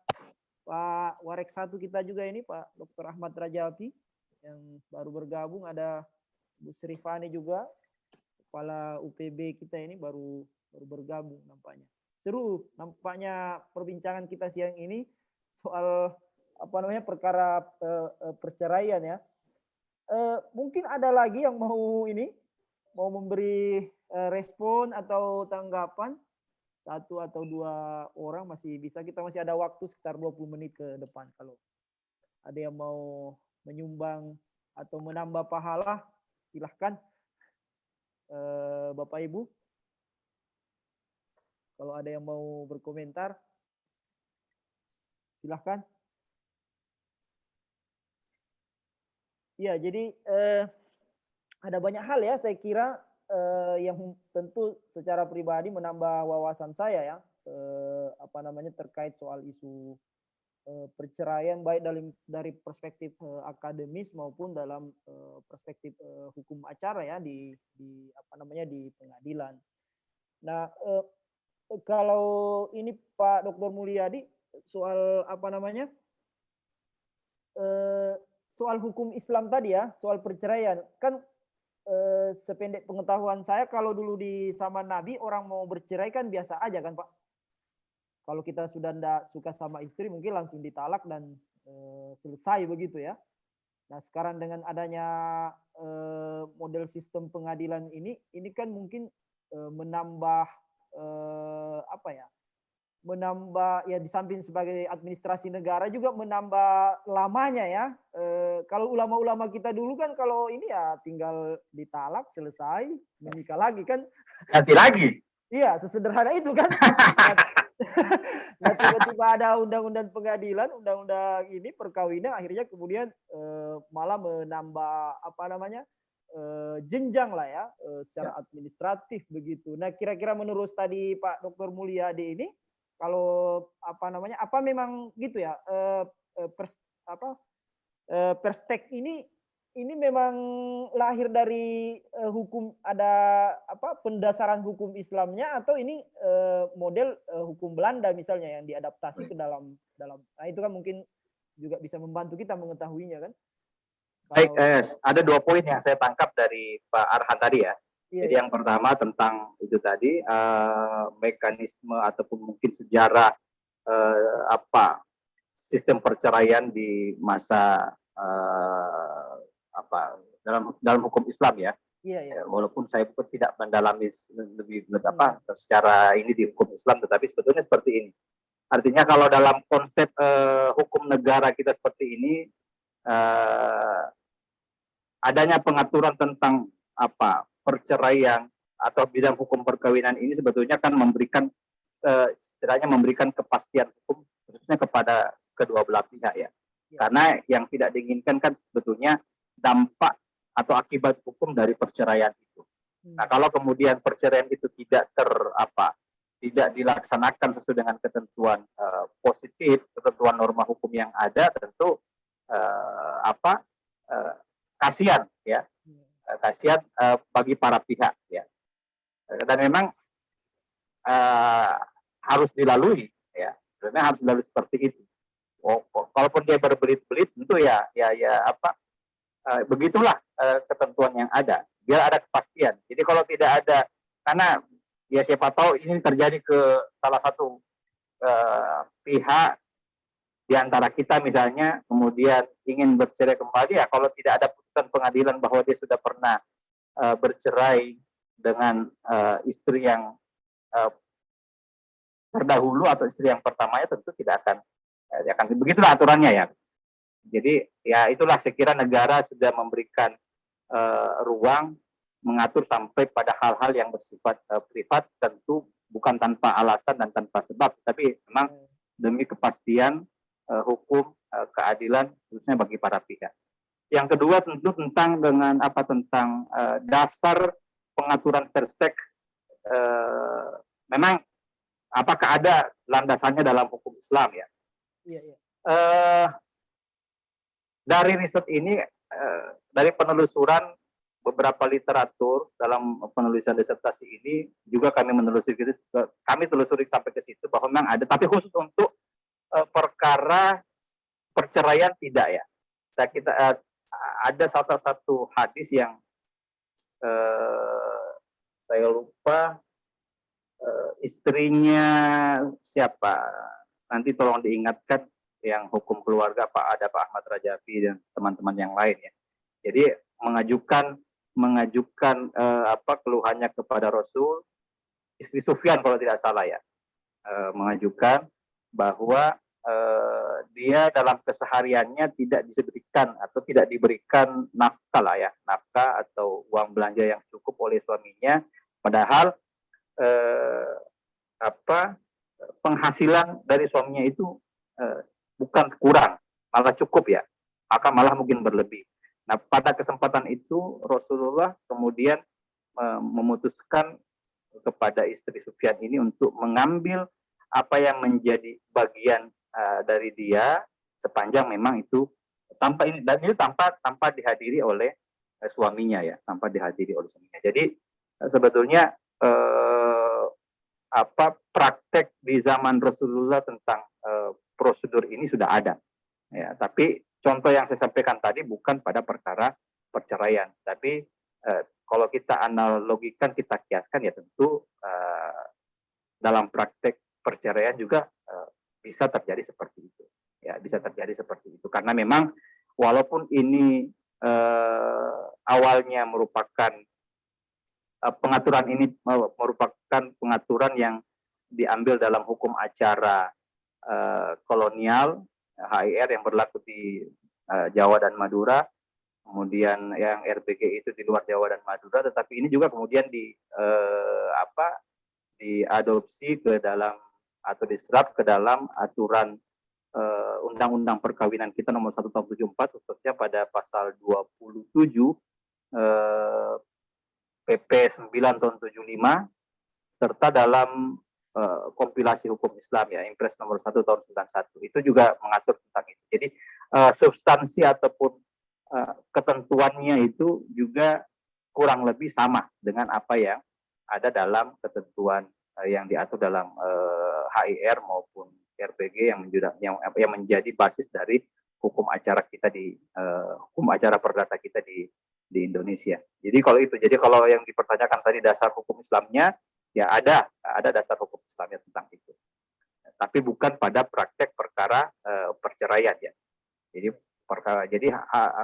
Pak Warek satu kita juga ini Pak Dr. Ahmad Rajapi yang baru bergabung, ada Bu Srifani juga, kepala UPB kita ini baru bergabung nampaknya. Seru nampaknya perbincangan kita siang ini soal apa namanya perkara perceraian ya. Mungkin ada lagi yang mau memberi respon atau tanggapan, satu atau dua orang masih bisa, kita masih ada waktu sekitar 20 menit ke depan. Kalau ada yang mau menyumbang atau menambah pahala, silahkan Bapak Ibu. Kalau ada yang mau berkomentar, silahkan. Ya, jadi ada banyak hal ya saya kira yang tentu secara pribadi menambah wawasan saya ya, apa namanya terkait soal isu perceraian, baik dari perspektif akademis maupun dalam perspektif hukum acara ya di apa namanya di pengadilan. Nah, kalau ini Pak Dr. Mulyadi soal apa namanya soal hukum Islam tadi ya, soal perceraian kan. Sependek pengetahuan saya, kalau dulu di zaman Nabi orang mau bercerai kan biasa aja kan Pak. Kalau kita sudah tidak suka sama istri mungkin langsung ditalak dan selesai begitu ya. Nah sekarang dengan adanya model sistem pengadilan ini kan mungkin menambah apa ya? Menambah ya di samping sebagai administrasi negara juga menambah lamanya ya. Kalau ulama-ulama kita dulu kan kalau ini ya tinggal ditalak selesai menikah lagi kan. Ganti lagi. Iya sesederhana itu kan. Nah tiba-tiba ada undang-undang pengadilan, undang-undang ini perkawinan, akhirnya kemudian malah menambah apa namanya jenjang lah ya secara administratif begitu. Nah kira-kira menurut tadi Pak Dr. Mulyadi ini, kalau apa namanya, apa memang gitu ya Perstek ini memang lahir dari hukum, ada apa pendasaran hukum Islamnya, atau ini model hukum Belanda misalnya yang diadaptasi ke dalam nah itu kan mungkin juga bisa membantu kita mengetahuinya kan. Baik, ada 2 poin yang saya tangkap dari Pak Arhan tadi ya. Iya, Jadi yang pertama tentang itu tadi mekanisme ataupun mungkin sejarah apa sistem perceraian di masa apa dalam hukum Islam ya. Iya. Walaupun saya pun tidak mendalami lebih apa secara ini di hukum Islam, tetapi sebetulnya seperti ini. Artinya kalau dalam konsep hukum negara kita seperti ini, adanya pengaturan tentang apa perceraian atau bidang hukum perkawinan ini sebetulnya kan memberikan setidaknya memberikan kepastian hukum khususnya kepada kedua belah pihak ya. Karena yang tidak diinginkan kan sebetulnya dampak atau akibat hukum dari perceraian itu. Nah, kalau kemudian perceraian itu tidak tidak dilaksanakan sesuai dengan ketentuan positif, ketentuan norma hukum yang ada, tentu kasihan ya. Kasihan bagi para pihak ya, dan memang harus dilalui ya, memang harus dilalui seperti itu. Kalaupun dia berbelit-belit tentu begitulah ketentuan yang ada, biar ada kepastian. Jadi kalau tidak ada, karena ya siapa tahu ini terjadi ke salah satu pihak di antara kita misalnya, kemudian ingin bercerai kembali, ya kalau tidak ada putusan pengadilan bahwa dia sudah pernah bercerai dengan istri yang terdahulu atau istri yang pertamanya, tentu tidak akan begitulah aturannya ya. Jadi ya itulah saya kira negara sudah memberikan ruang mengatur sampai pada hal-hal yang bersifat privat, tentu bukan tanpa alasan dan tanpa sebab, tapi memang demi kepastian hukum, keadilan khususnya bagi para pihak. Yang kedua tentu tentang dasar pengaturan Perstek, memang apakah ada landasannya dalam hukum Islam ya? Iya. Dari riset ini, dari penelusuran beberapa literatur dalam penulisan disertasi ini juga kami telusuri sampai ke situ bahwa memang ada, tapi khusus untuk perkara perceraian tidak ya. Ada salah satu hadis yang saya lupa istrinya siapa. Nanti tolong diingatkan yang hukum keluarga ada Pak Ahmad Rajavi dan teman-teman yang lain ya. Jadi mengajukan keluhannya kepada Rasul, istri Sufyan kalau tidak salah ya, mengajukan bahwa dia dalam kesehariannya tidak disebutkan atau tidak diberikan nafkah lah ya, nafkah atau uang belanja yang cukup oleh suaminya, padahal penghasilan dari suaminya itu bukan kurang, malah cukup ya, maka malah mungkin berlebih. Nah, pada kesempatan itu Rasulullah kemudian memutuskan kepada istri Sufyan ini untuk mengambil apa yang menjadi bagian dari dia sepanjang memang itu tanpa dihadiri oleh suaminya ya, tanpa dihadiri oleh suaminya. Jadi sebetulnya praktek di zaman Rasulullah tentang prosedur ini sudah ada ya, tapi contoh yang saya sampaikan tadi bukan pada perkara perceraian, tapi kalau kita analogikan, kita kiaskan ya tentu dalam praktek perceraian juga bisa terjadi seperti itu ya, bisa terjadi seperti itu karena memang walaupun ini awalnya merupakan pengaturan ini merupakan pengaturan yang diambil dalam hukum acara kolonial HIR yang berlaku di Jawa dan Madura, kemudian yang RBG itu di luar Jawa dan Madura, tetapi ini juga kemudian diadopsi ke dalam atau diserap ke dalam aturan Undang-Undang Perkawinan kita nomor 1 tahun 74, khususnya pada pasal 27 PP 9 tahun 75, serta dalam kompilasi hukum Islam ya, Impres nomor 1 tahun 91, itu juga mengatur tentang itu. Jadi substansi ataupun ketentuannya itu juga kurang lebih sama dengan apa yang ada dalam ketentuan yang diatur dalam HIR maupun RPG yang menjadi basis dari hukum acara kita hukum acara perdata kita di Indonesia. Jadi kalau yang dipertanyakan tadi dasar hukum Islamnya, ya ada dasar hukum Islamnya tentang itu. Tapi bukan pada praktek perkara perceraian ya. Jadi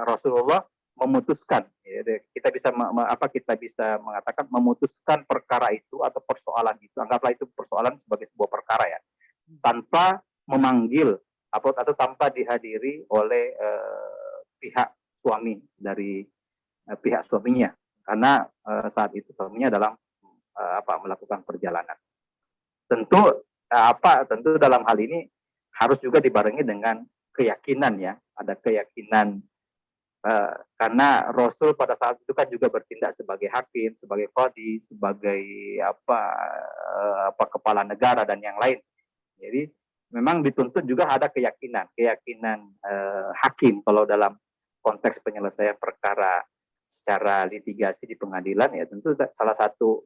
Rasulullah memutuskan, ya, kita bisa mengatakan memutuskan perkara itu atau persoalan itu, anggaplah itu persoalan sebagai sebuah perkara ya, tanpa memanggil atau tanpa dihadiri oleh pihak suami dari pihak suaminya, karena saat itu suaminya dalam melakukan perjalanan. Tentu dalam hal ini harus juga dibarengi dengan keyakinan ya, ada keyakinan karena Rasul pada saat itu kan juga bertindak sebagai hakim, sebagai qadhi, sebagai kepala negara dan yang lain. Jadi memang dituntut juga ada keyakinan hakim kalau dalam konteks penyelesaian perkara secara litigasi di pengadilan ya, tentu salah satu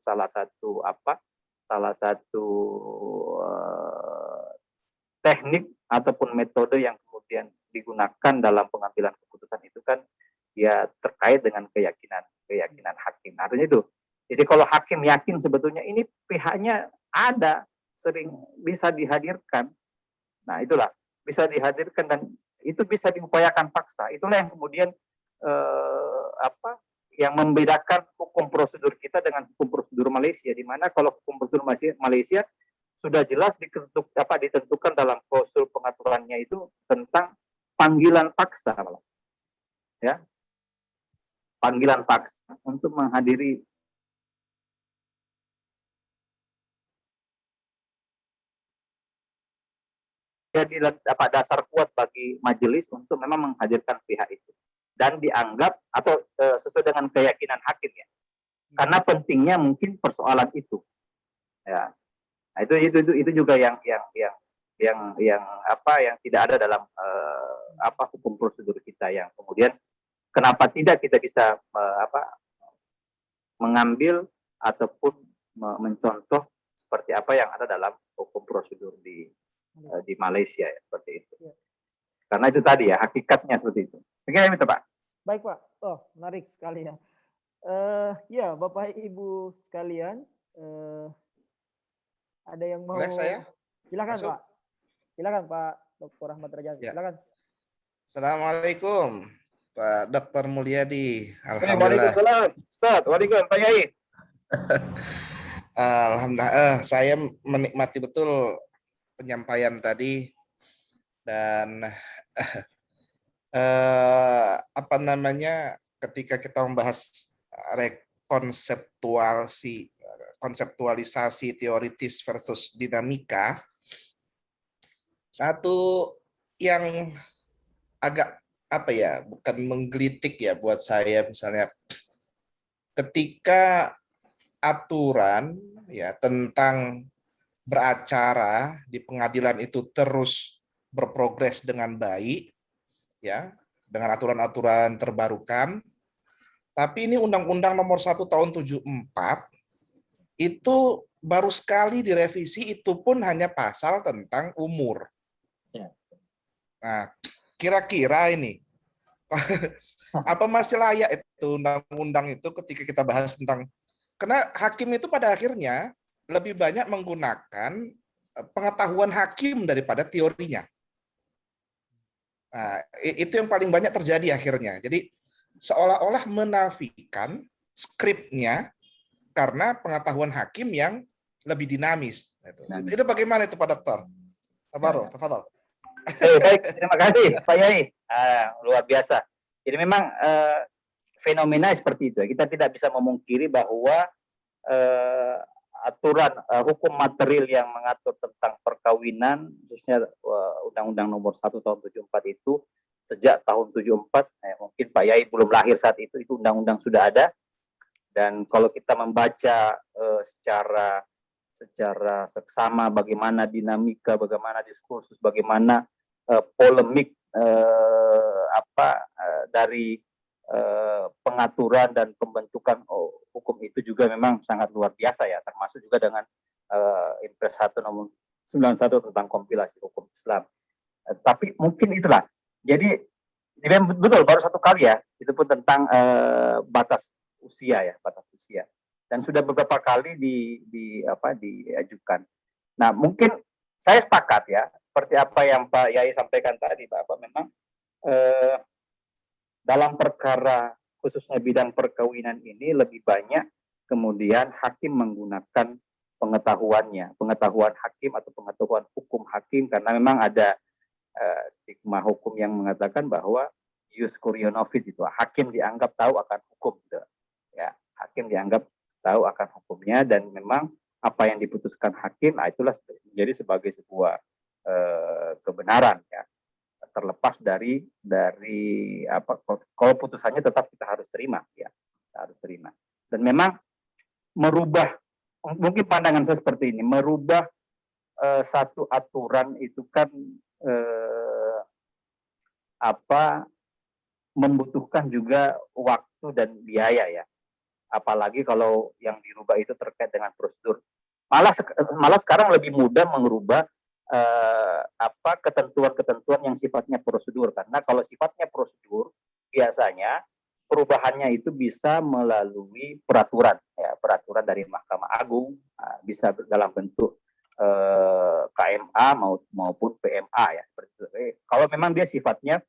teknik ataupun metode yang kemudian digunakan dalam pengambilan keputusan itu kan ya terkait dengan keyakinan hakim. Artinya itu. Jadi kalau hakim yakin sebetulnya ini pihaknya ada, sering bisa dihadirkan. Nah, itulah bisa dihadirkan dan itu bisa diupayakan paksa. Itulah yang kemudian yang membedakan hukum prosedur kita dengan hukum prosedur Malaysia, di mana kalau hukum prosedur Malaysia sudah jelas ditentukan dalam klausul pengaturannya itu tentang panggilan paksa, ya, panggilan paksa untuk menghadiri jadi dasar kuat bagi majelis untuk memang menghadirkan pihak itu dan dianggap atau sesuai dengan keyakinan hakim ya, karena pentingnya mungkin persoalan itu ya. Nah, itu juga yang tidak ada dalam hukum prosedur kita, yang kemudian kenapa tidak kita bisa mengambil ataupun mencontoh seperti apa yang ada dalam hukum prosedur di di Malaysia ya, seperti itu. Ya. Karena itu tadi ya hakikatnya seperti itu. Begini itu Pak. Baik Pak. Oh menarik sekali ya. Ya Bapak Ibu sekalian, ada yang mau? Boleh saya Silakan masuk? Pak. Silakan Pak Dr. Ahmad Rajab. Ya. Silakan. Assalamualaikum Pak Dr. Mulyadi. Alhamdulillah. Waalaikumsalam. Ustaz, waalaikumsalam Pak Yai. Alhamdulillah, saya menikmati betul penyampaian tadi dan apa namanya ketika kita membahas konseptualisasi teoritis versus dinamika, satu yang agak apa ya, bukan menggelitik ya buat saya, misalnya ketika aturan ya tentang beracara di pengadilan itu terus berprogres dengan baik ya, dengan aturan-aturan terbarukan, tapi ini Undang-Undang Nomor 1 Tahun 74 itu baru sekali direvisi, itu pun hanya pasal tentang umur. Ya. Nah, kira-kira ini apa masih layak itu undang-undang itu ketika kita bahas tentang, karena hakim itu pada akhirnya lebih banyak menggunakan pengetahuan hakim daripada teorinya. Nah, itu yang paling banyak terjadi akhirnya. Jadi seolah-olah menafikan skripnya karena pengetahuan hakim yang lebih dinamis. Itu bagaimana itu Pak Dokter? Tafadhol. Baik, terima kasih Pak Yai. Luar biasa. Jadi memang fenomena seperti itu. Kita tidak bisa memungkiri bahwa aturan hukum material yang mengatur tentang perkawinan, khususnya Undang-Undang Nomor 1 Tahun 74 itu sejak tahun 74, mungkin Pak Yai belum lahir saat itu undang-undang sudah ada. Dan kalau kita membaca secara seksama bagaimana dinamika, bagaimana diskursus, bagaimana polemik dari pengaturan dan pembentukan hukum itu juga memang sangat luar biasa ya, termasuk juga dengan Impres 1 Nomor 91 tentang kompilasi hukum Islam. Tapi mungkin itulah. Jadi betul baru satu kali ya, itu pun tentang batas usia. Dan sudah beberapa kali diajukan. Nah, mungkin saya sepakat ya, seperti apa yang Pak Yai sampaikan tadi, bahwa memang dalam perkara khususnya bidang perkawinan ini lebih banyak kemudian hakim menggunakan pengetahuan hakim atau pengetahuan hukum hakim, karena memang ada stigma hukum yang mengatakan bahwa jus curionovit itu hakim dianggap tahu akan hukum gitu. Ya, hakim dianggap tahu akan hukumnya, dan memang apa yang diputuskan hakim itulah menjadi sebagai sebuah kebenaran ya, terlepas dari kalau putusannya tetap kita harus terima ya, kita harus terima. Dan memang merubah, mungkin pandangan saya seperti ini, merubah satu aturan itu kan membutuhkan juga waktu dan biaya ya, apalagi kalau yang dirubah itu terkait dengan prosedur. Malah sekarang lebih mudah mengubah ketentuan-ketentuan yang sifatnya prosedur, karena kalau sifatnya prosedur biasanya perubahannya itu bisa melalui peraturan dari Mahkamah Agung, bisa dalam bentuk KMA maupun PMA ya, seperti itu. Kalau memang dia sifatnya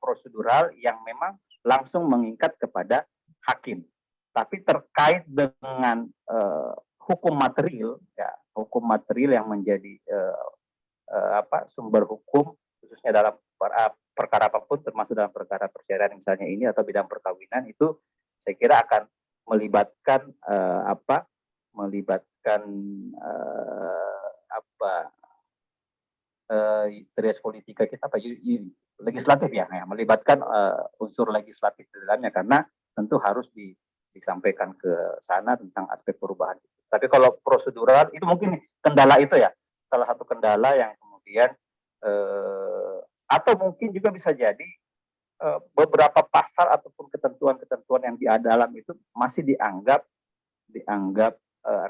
prosedural yang memang langsung mengikat kepada hakim. Tapi terkait dengan hukum material yang menjadi sumber hukum, khususnya dalam perkara apapun, termasuk dalam perkara perceraian misalnya ini atau bidang perkawinan, itu saya kira akan melibatkan trias politika kita legislatif ya, melibatkan unsur legislatif di dalamnya, karena tentu harus disampaikan ke sana tentang aspek perubahan. Tapi kalau prosedural itu mungkin kendala itu ya, salah satu kendala yang kemudian atau mungkin juga bisa jadi beberapa pasal ataupun ketentuan-ketentuan yang di dalam itu masih dianggap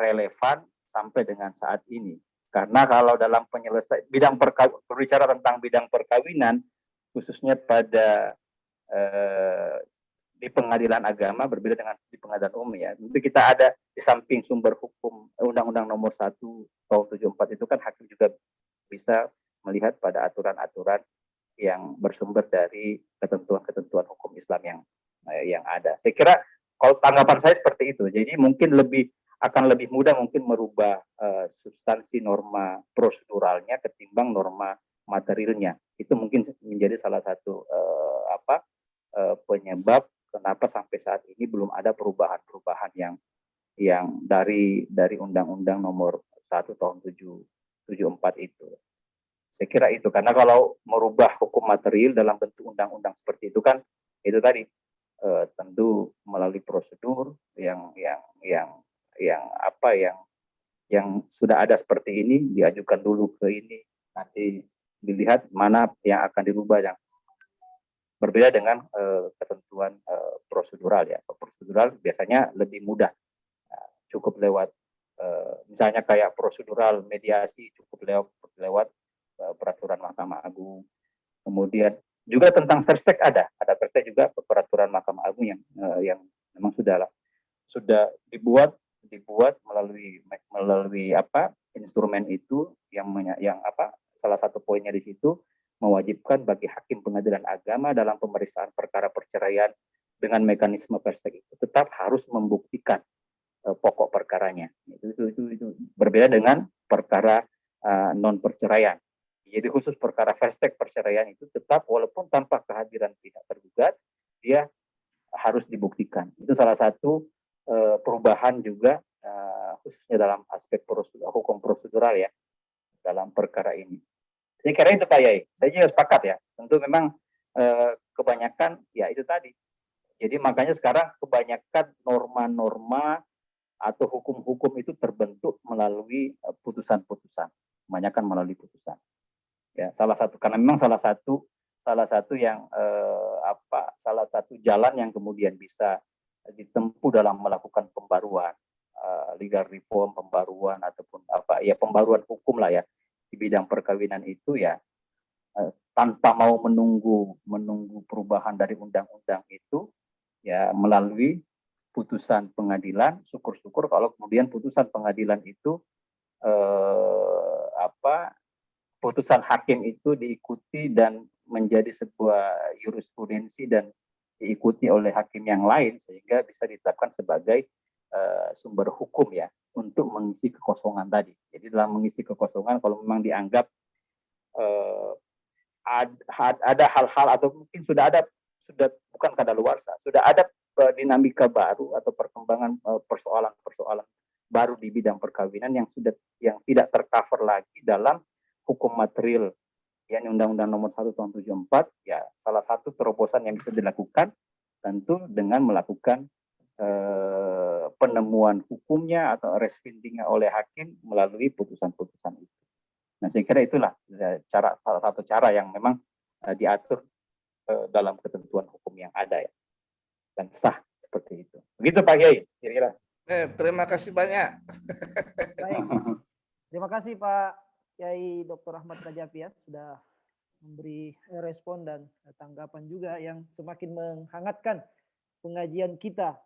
relevan sampai dengan saat ini. Karena kalau dalam berbicara tentang bidang perkawinan, khususnya pada di pengadilan agama berbeda dengan di pengadilan umum ya. Tentu kita ada di samping sumber hukum Undang-Undang Nomor 1 Tahun 74 itu kan hakim juga bisa melihat pada aturan-aturan yang bersumber dari ketentuan-ketentuan hukum Islam yang ada. Saya kira kalau tanggapan saya seperti itu. Jadi mungkin akan lebih mudah mungkin merubah substansi norma proseduralnya ketimbang norma materialnya. Itu mungkin menjadi salah satu penyebab kenapa sampai saat ini belum ada perubahan-perubahan yang dari Undang-Undang Nomor 1 Tahun 74 itu. Saya kira itu, karena kalau merubah hukum material dalam bentuk undang-undang seperti itu kan itu tadi tentu melalui prosedur yang sudah ada seperti ini diajukan dulu ke ini, nanti dilihat mana yang akan dirubah yang berbeda dengan ketentuan prosedural ya. Prosedural biasanya lebih mudah, cukup lewat misalnya kayak prosedural mediasi cukup lewat peraturan Mahkamah Agung. Kemudian juga tentang Perstek ada Perstek juga peraturan Mahkamah Agung yang memang sudah dibuat melalui instrumen itu yang salah satu poinnya di situ mewajibkan bagi hakim pengadilan agama dalam pemeriksaan perkara perceraian dengan mekanisme Perstek itu tetap harus membuktikan pokok perkaranya. Itu berbeda dengan perkara non perceraian. Jadi khusus perkara Perstek perceraian itu tetap walaupun tanpa kehadiran pihak tergugat dia harus dibuktikan. Itu salah satu perubahan juga khususnya dalam aspek hukum prosedural ya dalam perkara ini. Saya kira itu Pak Yai. Saya juga sepakat ya. Tentu memang kebanyakan ya itu tadi. Jadi makanya sekarang kebanyakan norma-norma atau hukum-hukum itu terbentuk melalui putusan-putusan. Kebanyakan melalui putusan. Ya, karena memang salah satu yang salah satu jalan yang kemudian bisa ditempuh dalam melakukan pembaruan legal reform, pembaruan ataupun pembaruan hukum lah ya di bidang perkawinan itu ya tanpa mau menunggu perubahan dari undang-undang itu ya melalui putusan pengadilan. Syukur-syukur kalau kemudian putusan pengadilan itu putusan hakim itu diikuti dan menjadi sebuah jurisprudensi dan diikuti oleh hakim yang lain sehingga bisa ditetapkan sebagai sumber hukum ya untuk mengisi kekosongan tadi. Jadi dalam mengisi kekosongan kalau memang dianggap ada hal-hal atau mungkin sudah bukan kadaluarsa, sudah ada dinamika baru atau perkembangan persoalan-persoalan baru di bidang perkawinan yang tidak tercover lagi dalam hukum material yakni Undang-Undang Nomor 1 Tahun 74 ya salah satu terobosan yang bisa dilakukan tentu dengan melakukan penemuan hukumnya atau resfindingnya oleh hakim melalui putusan-putusan itu. Nah saya kira itulah salah satu cara yang memang diatur dalam ketentuan hukum yang ada ya dan sah seperti itu. Begitu Pak Kiai kira-kira. Terima kasih banyak. Baik. Terima kasih Pak Kiai Dr. Ahmad Rajapi ya sudah memberi respon dan tanggapan juga yang semakin menghangatkan pengajian kita.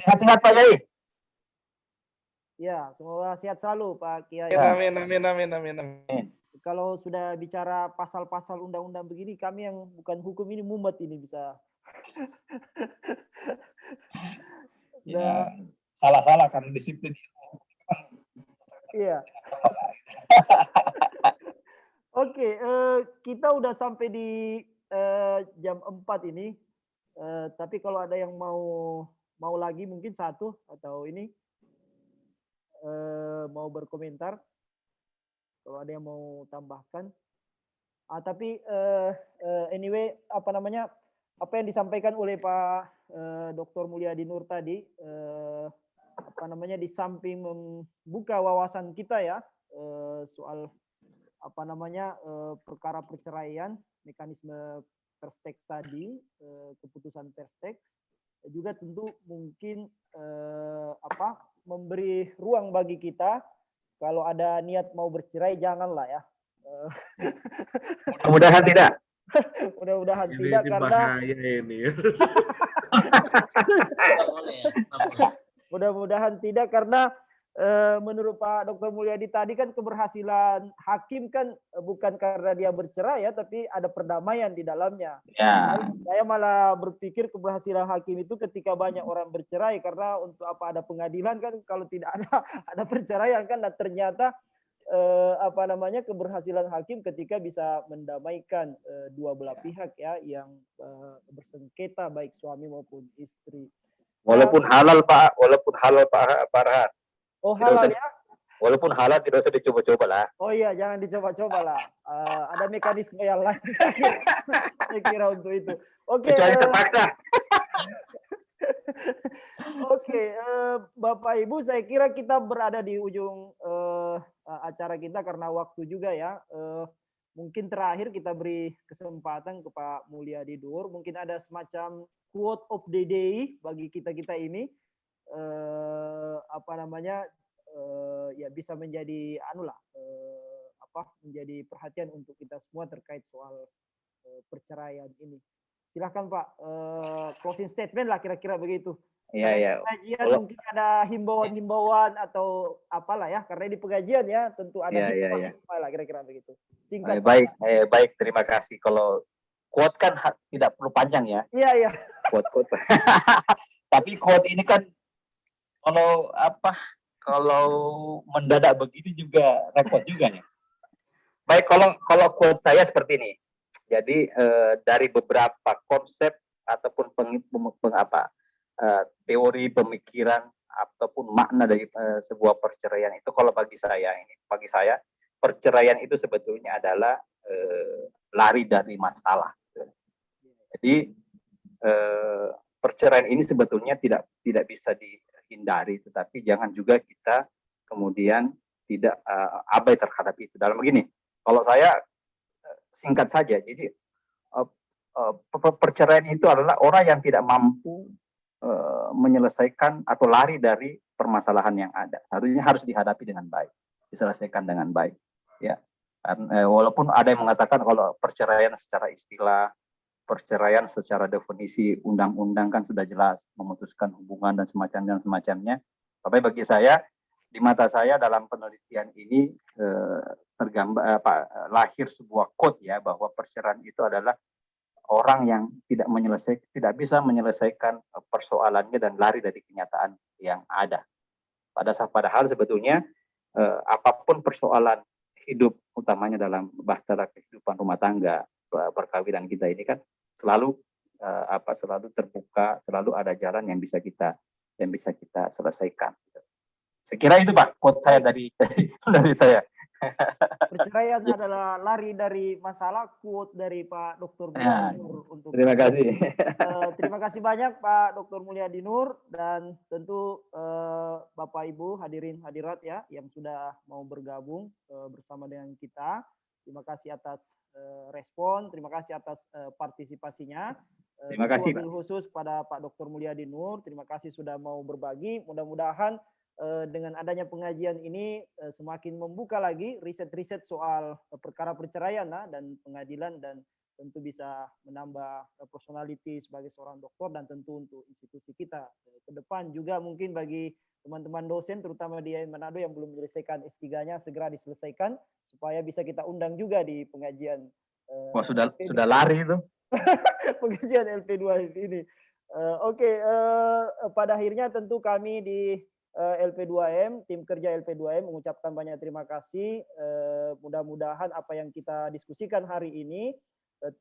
Sehat-sehat Pak Kiai. Ya, semoga sehat selalu Pak Kiai. Amin. Kalau sudah bicara pasal-pasal undang-undang begini, kami yang bukan hukum ini mumet ini bisa. Ya, salah-salah karena disiplin. Iya. Oke, kita udah sampai di jam 4 ini. Tapi kalau ada yang mau lagi mungkin satu atau ini mau berkomentar. Kalau ada yang mau tambahkan. Tapi anyway apa yang disampaikan oleh Pak Dr. Mulyadi Nur tadi di samping membuka wawasan kita ya soal perkara perceraian, mekanisme Perstek tadi, keputusan Perstek juga tentu mungkin memberi ruang bagi kita kalau ada niat mau bercerai janganlah ya. Mudah-mudahan tidak. Mudah-mudahan Ini tidak karena bahaya ini. Nggak boleh ya, nggak boleh. mudah-mudahan tidak karena menurut Pak Dr. Mulyadi tadi kan keberhasilan hakim kan bukan karena dia bercerai ya, tapi ada perdamaian di dalamnya. Ya, Saya malah berpikir keberhasilan hakim itu ketika banyak orang bercerai, karena untuk apa ada pengadilan kan kalau tidak ada perceraian kan, dan ternyata apa namanya keberhasilan hakim ketika bisa mendamaikan dua belah pihak ya yang bersengketa baik suami maupun istri. Walaupun halal Pak, Pak Rahat. Oh Tidak halal usah- ya? Walaupun halal tidak usah dicoba-coba lah. Oh iya, jangan dicoba-coba lah. Ada mekanisme yang lain saya kira untuk itu. Oke, Kecuali terpaksa. oke, Bapak Ibu, saya kira kita berada di ujung acara kita karena waktu juga ya. Mungkin terakhir kita beri kesempatan ke Pak Mulyadi Nur. Mungkin ada semacam quote of the day bagi kita ini. Apa namanya? Ya bisa menjadi menjadi perhatian untuk kita semua terkait soal perceraian ini. Silahkan Pak, closing statement lah kira-kira begitu. iya, iya. Pengajian Kalau- mungkin ada himbauan-himbauan atau apalah ya, karena di pengajian ya tentu ada Iya, iya. himbauan lah kira-kira begitu. Singkat. Pak. Baik, baik, terima kasih. Kalau quote kan tidak perlu panjang ya, Iya, iya. quote-quote. Tapi quote ini kan kalau mendadak begini juga repot juga ya. Baik, kalau quote saya seperti ini. Jadi dari beberapa konsep ataupun teori pemikiran ataupun makna dari sebuah perceraian itu, kalau bagi saya perceraian itu sebetulnya adalah lari dari masalah. Jadi perceraian ini sebetulnya tidak bisa dihindari, tetapi jangan juga kita kemudian tidak abai terhadap itu. Dalam begini, kalau saya singkat saja, jadi perceraian itu adalah orang yang tidak mampu menyelesaikan atau lari dari permasalahan yang ada. Harus dihadapi dengan baik, diselesaikan dengan baik. Ya, walaupun ada yang mengatakan kalau perceraian secara istilah, perceraian secara definisi undang-undang kan sudah jelas memutuskan hubungan dan semacamnya. Tapi bagi saya, di mata saya dalam penelitian ini lahir sebuah quote ya, bahwa perceraian itu adalah orang yang tidak bisa menyelesaikan persoalannya dan lari dari kenyataan yang ada. Padahal sebetulnya apapun persoalan hidup, utamanya dalam bahasa kehidupan rumah tangga, perkawinan kita ini kan selalu terbuka, selalu ada jalan yang bisa kita selesaikan. Saya kira itu Pak quote saya dari saya. Perceraian adalah lari dari masalah, quote dari Pak Dr. Ya, Mulyadi Nur untuk Terima kasih. terima kasih banyak Pak Dr. Mulyadi Nur, dan tentu Bapak Ibu hadirin hadirat ya yang sudah mau bergabung bersama dengan kita. Terima kasih atas respon, terima kasih atas partisipasinya. Terima kasih, wabil khusus pada Pak Dr. Mulyadi Nur, terima kasih sudah mau berbagi. Mudah-mudahan dengan adanya pengajian ini semakin membuka lagi riset-riset soal perkara perceraian dan pengadilan, dan tentu bisa menambah personality sebagai seorang dokter, dan tentu untuk institusi kita ke depan juga mungkin bagi teman-teman dosen terutama di Manado yang belum menyelesaikan S3-nya segera diselesaikan supaya bisa kita undang juga di pengajian. Wah, sudah lari itu. Pengajian LP2 ini. Oke, pada akhirnya tentu kami di LP2M, tim kerja LP2M mengucapkan banyak terima kasih. Mudah-mudahan apa yang kita diskusikan hari ini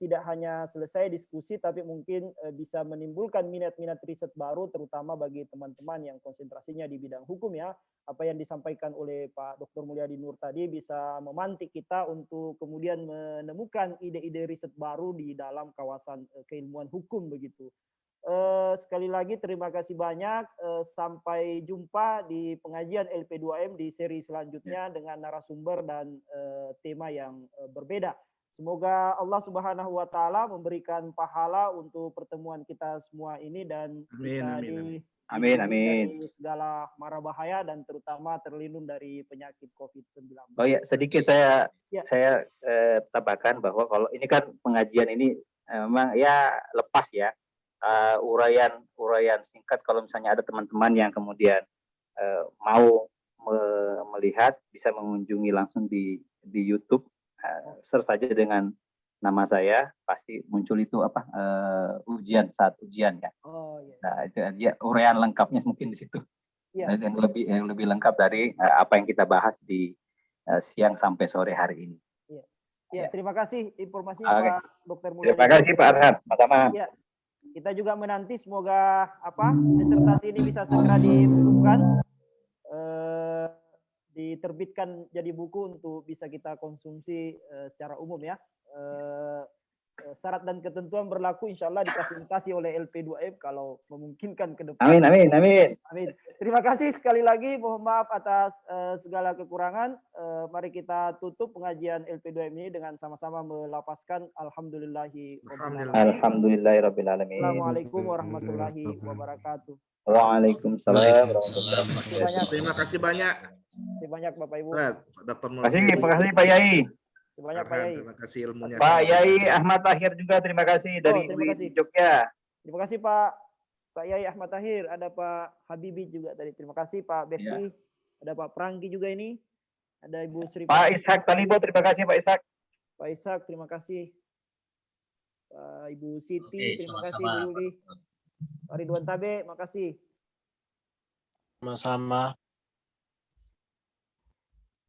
tidak hanya selesai diskusi, tapi mungkin bisa menimbulkan minat-minat riset baru, terutama bagi teman-teman yang konsentrasinya di bidang hukum ya. Apa yang disampaikan oleh Pak Dr. Mulyadi Nur tadi bisa memantik kita untuk kemudian menemukan ide-ide riset baru di dalam kawasan keilmuan hukum begitu. Sekali lagi terima kasih banyak. Sampai jumpa di pengajian LP2M di seri selanjutnya dengan narasumber dan tema yang berbeda. Semoga Allah Subhanahu wa taala memberikan pahala untuk pertemuan kita semua ini dan Amin, kita amin, amin. Amin, dilindungi amin. dari segala mara bahaya dan terutama terlindung dari penyakit COVID-19. Oh ya, sedikit saya Ya. tambahkan bahwa kalau ini kan pengajian ini memang ya lepas ya uraian singkat kalau misalnya ada teman-teman yang kemudian mau melihat bisa mengunjungi langsung di YouTube, search saja dengan nama saya pasti muncul itu apa saat ujian ya. Oh iya. Nah itu dia uraian lengkapnya mungkin di situ. Iya. Yang lebih lengkap dari apa yang kita bahas di siang sampai sore hari ini. Ya, terima kasih informasinya Oke. Pak Dr. Mulyadi. Terima kasih Pak Arhan, sama-sama. Ya, kita juga menanti semoga disertasi ini bisa segera dibukukan, diterbitkan jadi buku untuk bisa kita konsumsi secara umum ya. Syarat dan ketentuan berlaku insya Allah difasilitasi oleh LP2M kalau memungkinkan ke depan. Amin, amin, amin. Amin. Terima kasih sekali lagi. Mohon maaf atas segala kekurangan. Mari kita tutup pengajian LP2M ini dengan sama-sama melapaskan alhamdulillahi Alhamdulillahirabbil alamin. Assalamualaikum warahmatullahi wabarakatuh. Waalaikumsalam warahmatullahi wabarakatuh. Terima kasih banyak. Terima kasih banyak Bapak Ibu. Dr. Terima kasih Pak Yai. Terima banyak Pak Yai. Terima kasih ilmunya. Pak Yai Ahmad Tahir juga terima kasih dari terima kasih. Jogja. Terima kasih Pak Yai Ahmad Tahir. Ada Pak Habibie juga tadi. Terima kasih Pak Bekti. Ada Pak Prangki juga ini. Ada Ibu Sri. Pak Ishak Talibo, terima kasih Pak Ishak. Pak Ishak, terima kasih. Pak Ibu Siti, terima kasih sama-sama. Bu Yuli. Pak Ridwan Tabe, makasih. Sama-sama.